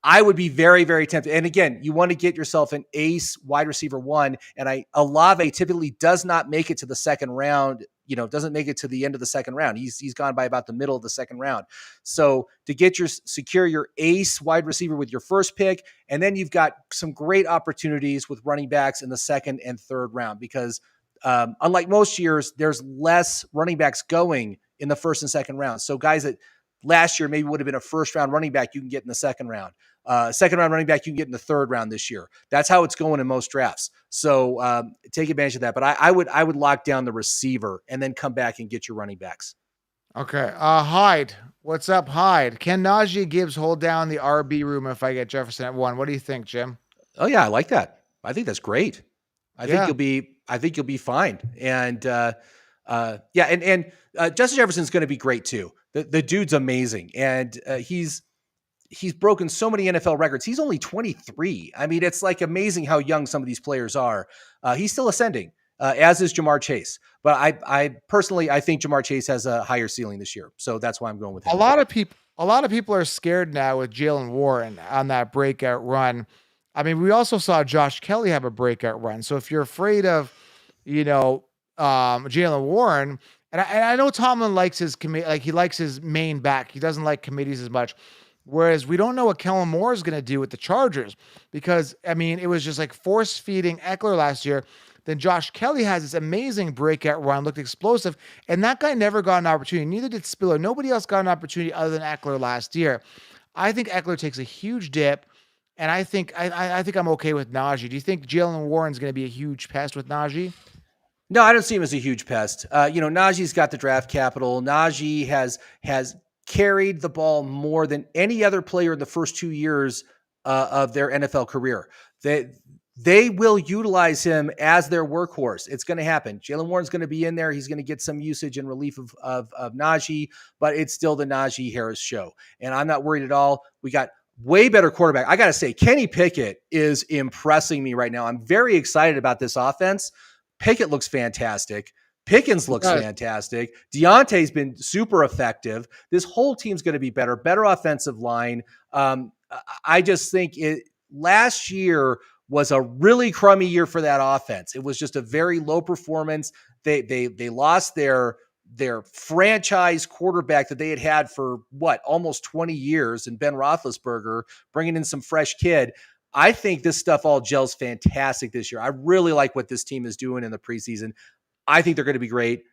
S2: I would be very, very tempted. And again, you want to get yourself an ace wide receiver 1. And Olave typically does not make it to the second round. Doesn't make it to the end of the second round. He's gone by about the middle of the second round. So to secure your ace wide receiver with your first pick, and then you've got some great opportunities with running backs in the second and third round, because unlike most years, there's less running backs going in the first and second round. So guys that last year maybe would have been a first round running back you can get in the second round. Second round running back you can get in the third round this year. That's how it's going in most drafts. So take advantage of that. But I would lock down the receiver and then come back and get your running backs.
S1: Okay. Hyde. What's up, Hyde? Can Najee Gibbs hold down the RB room if I get Jefferson at 1? What do you think, Jim?
S2: Oh yeah, I like that. I think that's great. I think you'll be fine. And Justin Jefferson's going to be great too. The dude's amazing, and he's broken so many NFL records. He's only 23. I mean, it's like amazing how young some of these players are. He's still ascending, as is Jamar Chase. But I personally think Jamar Chase has a higher ceiling this year, so that's why I'm going with him.
S1: A lot of people are scared now with Jaylen Warren on that breakout run. I mean, we also saw Josh Kelly have a breakout run. So if you're afraid of, Jaylen Warren, and I know Tomlin likes his he likes his main back. He doesn't like committees as much. Whereas we don't know what Kellen Moore is going to do with the Chargers, because I mean, it was just like force feeding Eckler last year. Then Josh Kelly has this amazing breakout run, looked explosive, and that guy never got an opportunity. Neither did Spiller. Nobody else got an opportunity other than Eckler last year. I think Eckler takes a huge dip, and I think I'm okay with Najee. Do you think Jaylen Warren's going to be a huge pest with Najee?
S2: No, I don't see him as a huge pest. Najee's got the draft capital. Najee has carried the ball more than any other player in the first 2 years of their NFL career. They will utilize him as their workhorse. It's going to happen. Jaylen Warren's going to be in there. He's going to get some usage and relief of Najee, but it's still the Najee Harris show. And I'm not worried at all. We got way better quarterback. I got to say, Kenny Pickett is impressing me right now. I'm very excited about this offense. Pickett looks fantastic. Pickens looks fantastic. Deontay's been super effective. This whole team's going to be better offensive line. I just think last year was a really crummy year for that offense. It was just a very low performance. They lost their franchise quarterback that they had for almost 20 years, and Ben Roethlisberger, bringing in some fresh kid. I think this stuff all gels fantastic this year. I really like what this team is doing in the preseason. I think they're going to be great.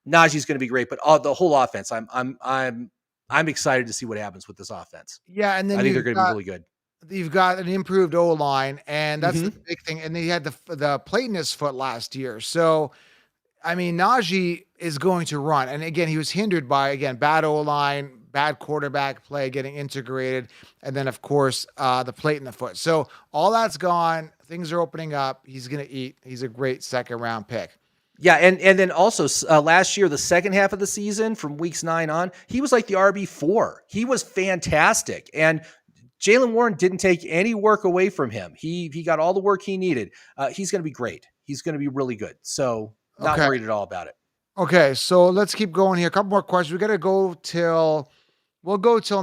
S2: Najee's going to be great, but the whole offense, I'm excited to see what happens with this offense.
S1: Yeah, and then
S2: I think they're going to be really good.
S1: You've got an improved O-line, and that's the big thing. And they had the plate in his foot last year. So, I mean, Najee is going to run. And again, he was hindered by, bad O-line, bad quarterback play, getting integrated. And then, of course, the plate in the foot. So all that's gone. Things are opening up. He's going to eat. He's a great second-round pick.
S2: Yeah, and then also last year, the second half of the season, from weeks 9 on, he was like the RB4. He was fantastic. And Jaylen Warren didn't take any work away from him. He got all the work he needed. He's going to be great. He's going to be really good. So not worried at all about it.
S1: Okay, so let's keep going here. A couple more questions. We got to go till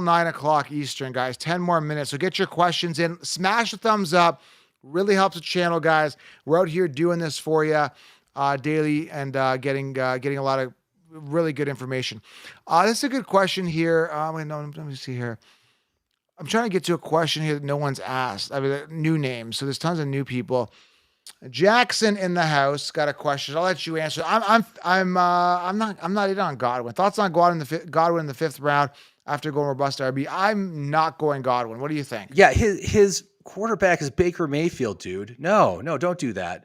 S1: 9 o'clock Eastern, guys. 10 more minutes. So get your questions in. Smash the thumbs up. Really helps the channel, guys. We're out here doing this for you daily and getting a lot of really good information. This is a good question here. Let me see here. I'm trying to get to a question here that no one's asked. I mean, new names. So there's tons of new people. Jackson in the house got a question. I'll let you answer. I'm not in on Godwin. Thoughts on Godwin in the 5th round after going robust RB? I'm not going Godwin. What do you think?
S2: Yeah, his quarterback is Baker Mayfield, dude. No, don't do that.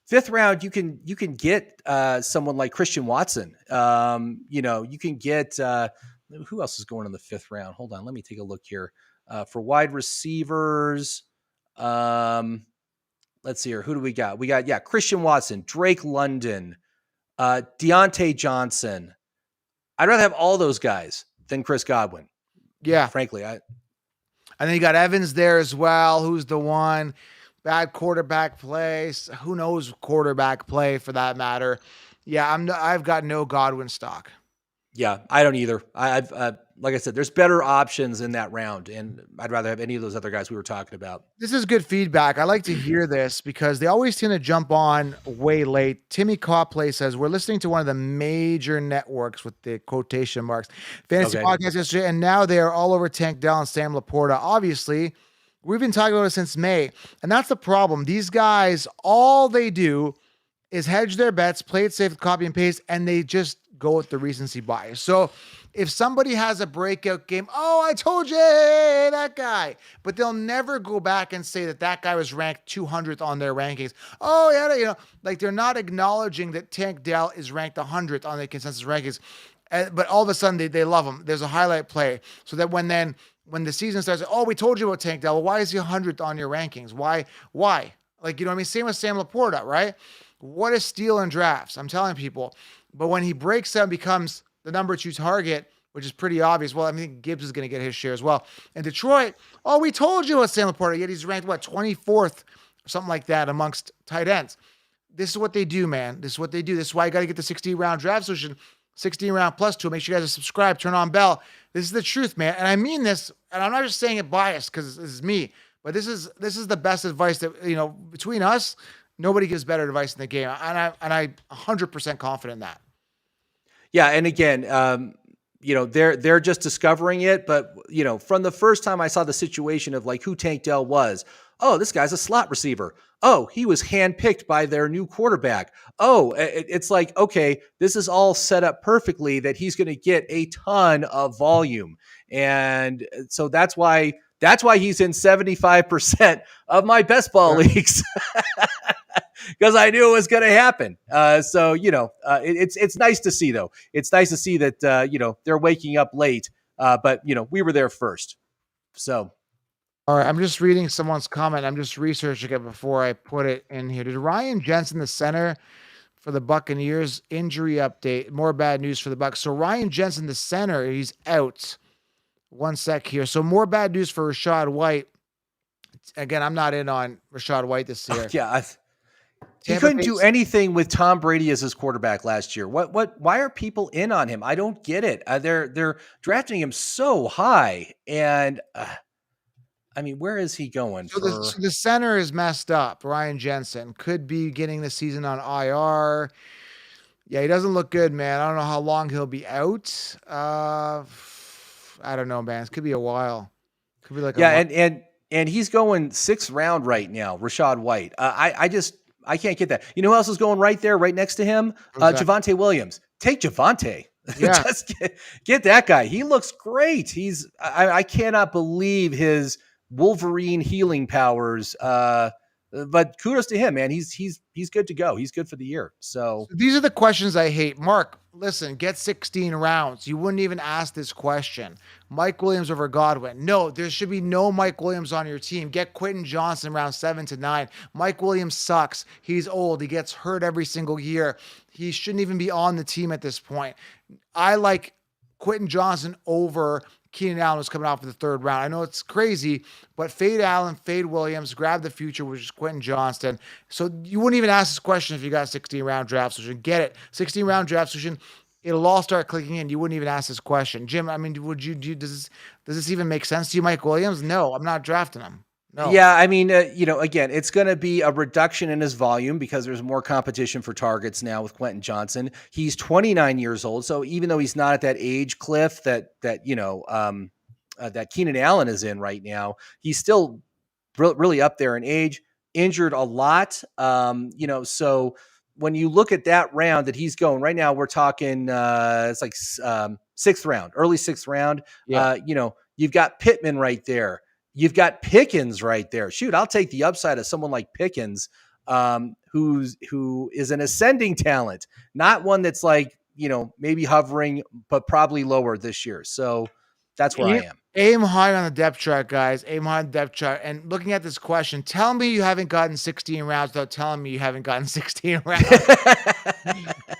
S2: 5th round, you can get someone like Christian Watson. You can get who else is going in the 5th round? Hold on, let me take a look here. For wide receivers, let's see here. Who do we got? We got, Christian Watson, Drake London, Deontay Johnson. I'd rather have all those guys than Chris Godwin.
S1: Yeah.
S2: Frankly,
S1: And then you got Evans there as well. Who's the one? Bad quarterback play. Who knows quarterback play for that matter? Yeah, I've got no Godwin stock.
S2: Yeah, I don't either. I've like I said, there's better options in that round, and I'd rather have any of those other guys we were talking about.
S1: This is good feedback. I like to hear this because they always tend to jump on way late. Timmy Copley says, we're listening to one of the major networks with the quotation marks, fantasy podcast yesterday, and now they are all over Tank Dell and Sam Laporta. Obviously, we've been talking about it since May, and that's the problem. These guys, all they do is hedge their bets, play it safe with copy and paste, and they just go with the recency bias. So If somebody has a breakout game, oh, I told you, hey, that guy. But they'll never go back and say that guy was ranked 200th on their rankings. Oh, yeah, like they're not acknowledging that Tank Dell is ranked 100th on the consensus rankings. But all of a sudden they love him. There's a highlight play so that when the season starts, oh, we told you about Tank Dell. Well, why is he 100th on your rankings? Why? Like, you know what I mean? Same with Sam Laporta, right? What a steal in drafts. I'm telling people. But when he breaks out and becomes the number 2 target, which is pretty obvious. Well, I think Gibbs is going to get his share as well. And Detroit, oh, we told you about Sam Laporta. Yet he's ranked, 24th or something like that amongst tight ends. This is what they do, man. This is what they do. This is why you got to get the 16-round draft solution, 16-round plus 2. Make sure you guys are subscribed, turn on bell. This is the truth, man. And I mean this, and I'm not just saying it biased because this is me, but this is the best advice that, between us, nobody gives better advice in the game. And I 100% confident in that.
S2: Yeah. And again, they're just discovering it. But, from the first time I saw the situation of like who Tank Dell was, oh, this guy's a slot receiver. Oh, he was handpicked by their new quarterback. Oh, it's like, okay, this is all set up perfectly that he's going to get a ton of volume. And so that's why he's in 75% of my best ball leagues. Because I knew it was going to happen. It's nice to see, though. It's nice to see that, they're waking up late. But we were there first. So.
S1: All right, I'm just reading someone's comment. I'm just researching it before I put it in here. Did Ryan Jensen, the center for the Buccaneers, injury update? More bad news for the Bucs. So Ryan Jensen, the center, he's out. One sec here. So more bad news for Rachaad White. Again, I'm not in on Rachaad White this year.
S2: Yeah, he couldn't do anything with Tom Brady as his quarterback last year. Why are people in on him? I don't get it. They're drafting him so high, and where is he going?
S1: So the center is messed up. Ryan Jensen could be getting the season on IR. Yeah, he doesn't look good, man. I don't know how long he'll be out. I don't know, man. It could be a while. Could be like
S2: and he's going 6th round right now. Rachaad White. I can't get that. You know who else is going right there, right next to him? Javonte Williams. Take Javonte.
S1: Yeah.
S2: Just get that guy. He looks great. I cannot believe his Wolverine healing powers. But kudos to him, man. He's good to go. He's good for the year. So
S1: these are the questions I hate. Mark, listen, get 16 rounds. You wouldn't even ask this question. Mike Williams over Godwin. No, there should be no Mike Williams on your team. Get Quentin Johnson round 7 to 9. Mike Williams sucks. He's old. He gets hurt every single year. He shouldn't even be on the team at this point. I like Quentin Johnson over Keenan Allen was coming off in the 3rd round. I know it's crazy, but fade Allen, fade Williams, grab the future, which is Quentin Johnston. So you wouldn't even ask this question if you got a 16-round draft solution. Get it. 16-round draft solution. It'll all start clicking in. You wouldn't even ask this question. Jim, would you does this even make sense to you, Mike Williams? No, I'm not drafting him. No.
S2: Yeah, again, it's going to be a reduction in his volume because there's more competition for targets now with Quentin Johnson. He's 29 years old, so even though he's not at that age cliff that Keenan Allen is in right now, he's still really up there in age. Injured a lot, So when you look at that round that he's going right now, we're talking it's like 6th round, early 6th round.
S1: Yeah.
S2: You've got Pittman right there. You've got Pickens right there. Shoot, I'll take the upside of someone like Pickens, who is an ascending talent, not one that's like, maybe hovering, but probably lower this year. So that's where I am.
S1: Aim high on the depth chart, guys. Aim high on the depth chart. And looking at this question, tell me you haven't gotten 16 rounds without telling me you haven't gotten 16 rounds.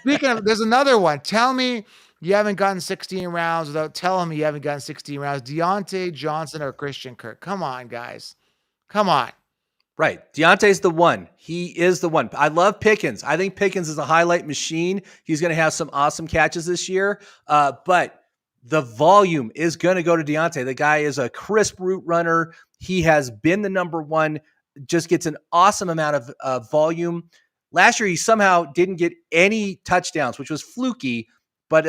S1: Speaking of, there's another one. Tell me you haven't gotten 16 rounds without telling me you haven't gotten 16 rounds. Deontay Johnson or Christian Kirk. Come on, guys. Come on.
S2: Right. Deontay's the one. He is the one. I love Pickens. I think Pickens is a highlight machine. He's going to have some awesome catches this year. But the volume is going to go to Deontay. The guy is a crisp route runner. He has been the number one, just gets an awesome amount of volume. Last year, he somehow didn't get any touchdowns, which was fluky. But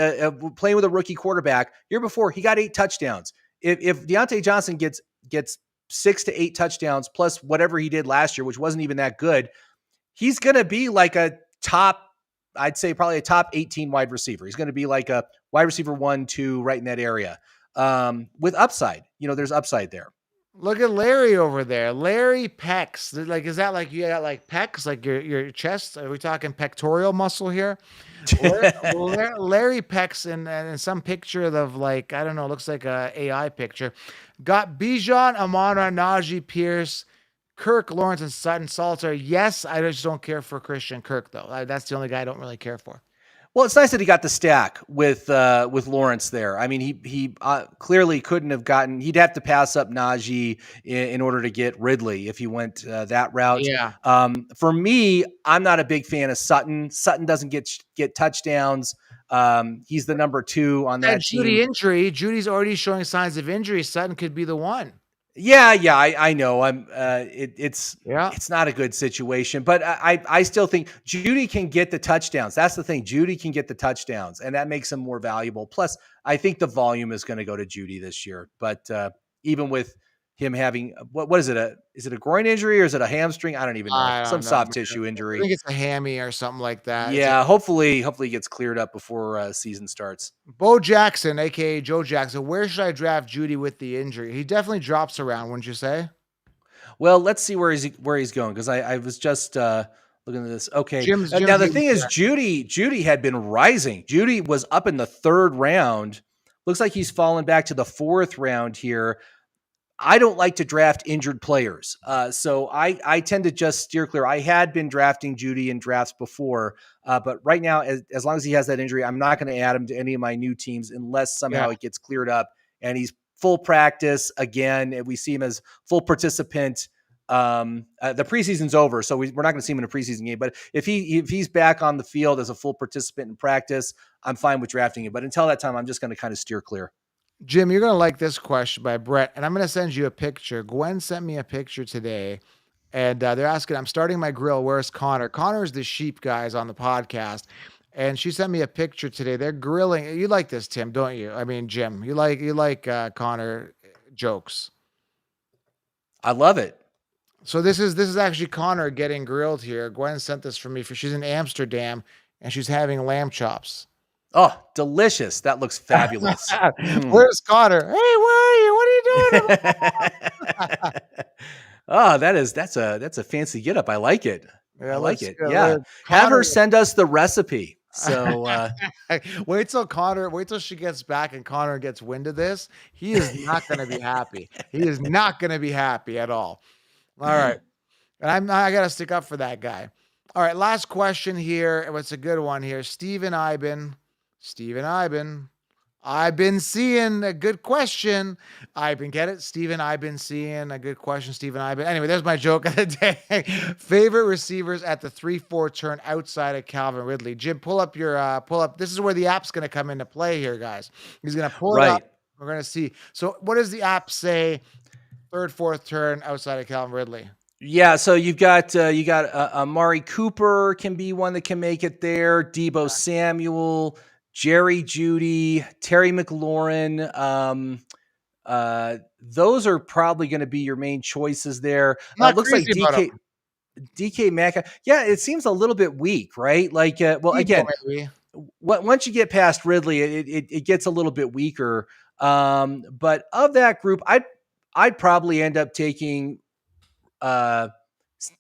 S2: playing with a rookie quarterback, year before, he got 8 touchdowns. If Deontay Johnson gets 6 to 8 touchdowns plus whatever he did last year, which wasn't even that good, he's going to be like I'd say probably a top 18 wide receiver. He's going to be like a wide receiver 1, 2, right in that area. With upside, there's upside there.
S1: Look at Larry over there. Larry pecs. Like, is that like you got like pecs, like your chest? Are we talking pectoral muscle here? Larry pecs in some picture of like, I don't know, looks like a AI picture. Got Bijan, Amara, Najee, Pierce, Kirk, Lawrence, and Sutton, Salter. Yes, I just don't care for Christian Kirk though. That's the only guy I don't really care for.
S2: Well, it's nice that he got the stack with Lawrence there. I mean, he clearly couldn't have gotten. He'd have to pass up Najee in order to get Ridley if he went that route.
S1: Yeah.
S2: For me, I'm not a big fan of Sutton. Sutton doesn't get touchdowns. He's the number 2 on that team.
S1: Judy injury. Judy's already showing signs of injury. Sutton could be the one.
S2: Yeah, I know. It's not a good situation, but I still think Judy can get the touchdowns. That's the thing. Judy can get the touchdowns, and that makes him more valuable. Plus, I think the volume is going to go to Judy this year. But even with him having what is it? Is it a groin injury or is it a hamstring? I don't even know. Some soft tissue injury.
S1: I think it's a hammy or something like that.
S2: Yeah, hopefully he gets cleared up before season starts.
S1: Bo Jackson, aka Joe Jackson, where should I draft Judy with the injury? He definitely drops around, wouldn't you say?
S2: Well, let's see where he's going, because I was just looking at this. Okay, now the thing is, Judy had been rising. Judy was up in the 3rd round. Looks like he's fallen back to the 4th round here. I don't like to draft injured players. So I tend to just steer clear. I had been drafting Judy in drafts before, but right now, as long as he has that injury, I'm not going to add him to any of my new teams unless somehow it gets cleared up and he's full practice again. And we see him as full participant. The preseason's over, so we're not going to see him in a preseason game. But if he's back on the field as a full participant in practice, I'm fine with drafting him. But until that time, I'm just going to kind of steer clear.
S1: Jim, you're going to like this question by Brett, and I'm going to send you a picture. Gwen sent me a picture today, and they're asking, I'm starting my grill. Where's Connor? Connor is the sheep guys on the podcast, and she sent me a picture today. They're grilling. You like this, Tim, don't you? I mean, Jim, you like Connor jokes.
S2: I love it.
S1: So this is actually Connor getting grilled here. Gwen sent this for me. She's in Amsterdam, and she's having lamb chops.
S2: Oh, delicious. That looks fabulous.
S1: Where's Connor? Hey, where are you? What are you doing?
S2: Oh, that's a fancy get up. I like it.
S1: Yeah,
S2: I like it.
S1: Good.
S2: Yeah. Have her send us the recipe. So
S1: wait till she gets back and Connor gets wind of this. He is not going to be happy. He is not going to be happy at all. All right. And I got to stick up for that guy. All right. Last question here. What's a good one here? Steven Iben. I've been seeing a good question. Get it? Steven, I've been seeing a good question. Steven, Anyway, there's my joke of the day. Favorite receivers at the 3-4 turn outside of Calvin Ridley. Jim, pull up. This is where the app's going to come into play here, guys. He's going to pull it up. We're going to see. So what does the app say? 3rd, 4th turn outside of Calvin Ridley.
S2: Yeah, so you got Amari Cooper can be one that can make it there. Deebo Samuel, Jerry Jeudy, Terry McLaurin. Those are probably going to be your main choices there. Looks like DK Metcalf. Yeah, it seems a little bit weak, right? Like, once you get past Ridley, it gets a little bit weaker. But of that group, I'd probably end up taking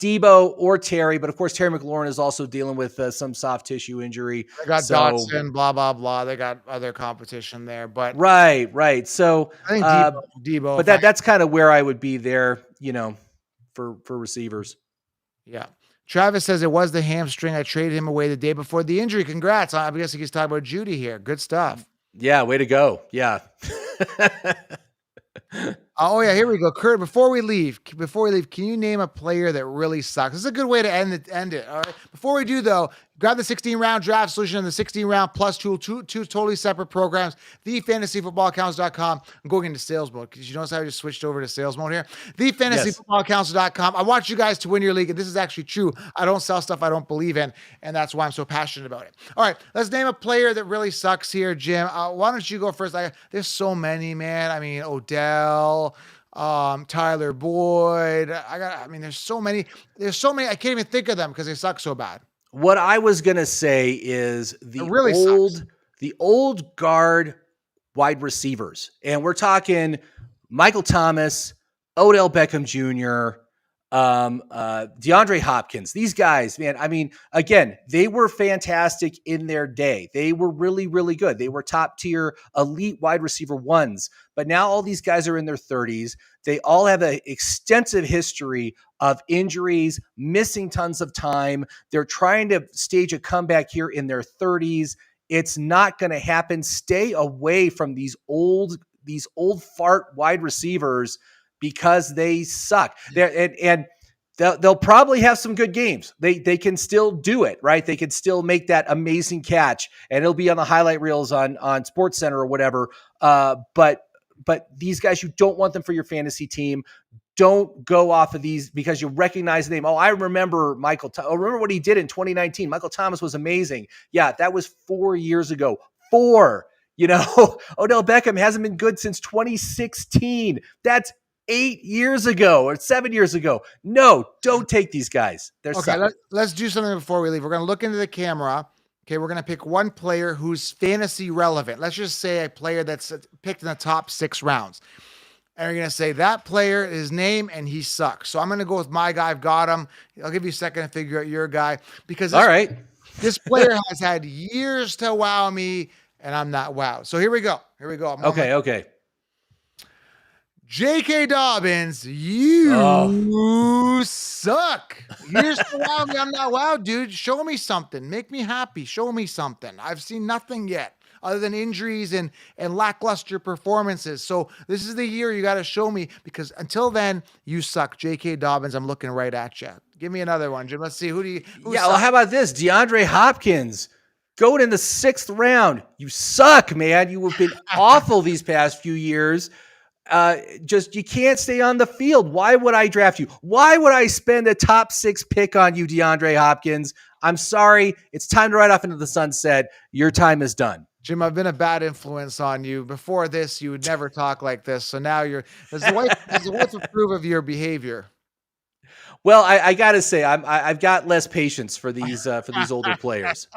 S2: Deebo or Terry, but of course Terry McLaurin is also dealing with some soft tissue injury.
S1: They got Dotson, blah blah blah. They got other competition there, but
S2: right. So
S1: I think Deebo.
S2: But that's kind of where I would be there, for receivers.
S1: Yeah. Travis says it was the hamstring. I traded him away the day before the injury. Congrats. I guess he's talking about Judy here. Good stuff.
S2: Yeah, way to go. Yeah.
S1: Oh yeah, here we go. Kurt, before we leave, can you name a player that really sucks? This is a good way to end it. All right. Before we do though, grab the 16-round draft solution and the 16-round plus tool, two totally separate programs. TheFantasyFootballAccounts.com. I'm going into sales mode because you notice how I just switched over to sales mode here. TheFantasyFootballAccounts.com. I want you guys to win your league, and this is actually true. I don't sell stuff I don't believe in, and that's why I'm so passionate about it. All right, let's name a player that really sucks here, Jim. Why don't you go first? There's so many, man. I mean, Odell. Tyler Boyd. There's so many. I can't even think of them because they suck so bad.
S2: What I was going to say is the the old guard wide receivers. And we're talking Michael Thomas, Odell Beckham Jr., DeAndre Hopkins. These guys, man, I mean, again, they were fantastic in their day. They were really, really good. They were top tier elite wide receiver ones. But now all these guys are in their 30s. They all have an extensive history of injuries, missing tons of time. They're trying to stage a comeback here in their 30s. It's not going to happen. Stay away from these old fart wide receivers because they suck. And they'll probably have some good games. They can still do it, right? They can still make that amazing catch, and it'll be on the highlight reels on SportsCenter or whatever. But these guys, you don't want them for your fantasy team. Don't go off of these because you recognize the name. Oh, I remember remember what he did in 2019. Michael Thomas was amazing. Yeah, that was 4 years ago. 4. Odell Beckham hasn't been good since 2016. That's 8 years ago or 7 years ago. No, don't take these guys. They're
S1: okay. Let's do something before we leave. We're going to look into the camera. Okay, we're going to pick one player who's fantasy relevant. Let's just say a player that's picked in the top 6 rounds. And we're going to say that player, his name, and he sucks. So I'm going to go with my guy. I've got him. I'll give you a second to figure out your guy. Because this player has had years to wow me, and I'm not wowed. So here we go.
S2: Okay.
S1: J.K. Dobbins, you suck. Years to wow me, I'm not wowed, dude. Show me something. Make me happy. Show me something. I've seen nothing yet other than injuries and lackluster performances. So this is the year you got to show me, because until then, you suck. J.K. Dobbins, I'm looking right at you. Give me another one, Jim. Let's see.
S2: Well, how about this? DeAndre Hopkins. Going in the 6th round. You suck, man. You have been awful these past few years. You can't stay on the field. Why would I draft you? Why would I spend a top 6 pick on you, DeAndre Hopkins? I'm sorry. It's time to ride off into the sunset. Your time is done.
S1: Jim, I've been a bad influence on you. Before this, you would never talk like this. So now does the wife approve of your behavior?
S2: Well, I got to say, I've got less patience for these older players.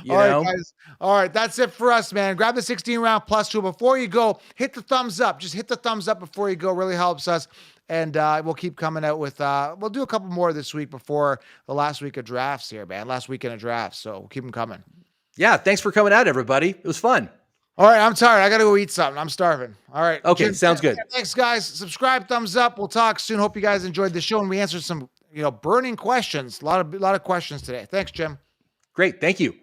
S1: All right, guys. All right, that's it for us, man. Grab the 16-round plus tool. Before you go, hit the thumbs up. Just hit the thumbs up before you go. It really helps us. And we'll keep coming out with, we'll do a couple more this week before the last week of drafts here, man. Last weekend of drafts. So we'll keep them coming.
S2: Yeah, thanks for coming out, everybody. It was fun.
S1: All right, I'm tired. I got to go eat something. I'm starving. All right.
S2: Okay, sounds good.
S1: Thanks, guys. Subscribe, thumbs up. We'll talk soon. Hope you guys enjoyed the show, and we answered some, burning questions. A lot of questions today. Thanks, Jim.
S2: Great. Thank you.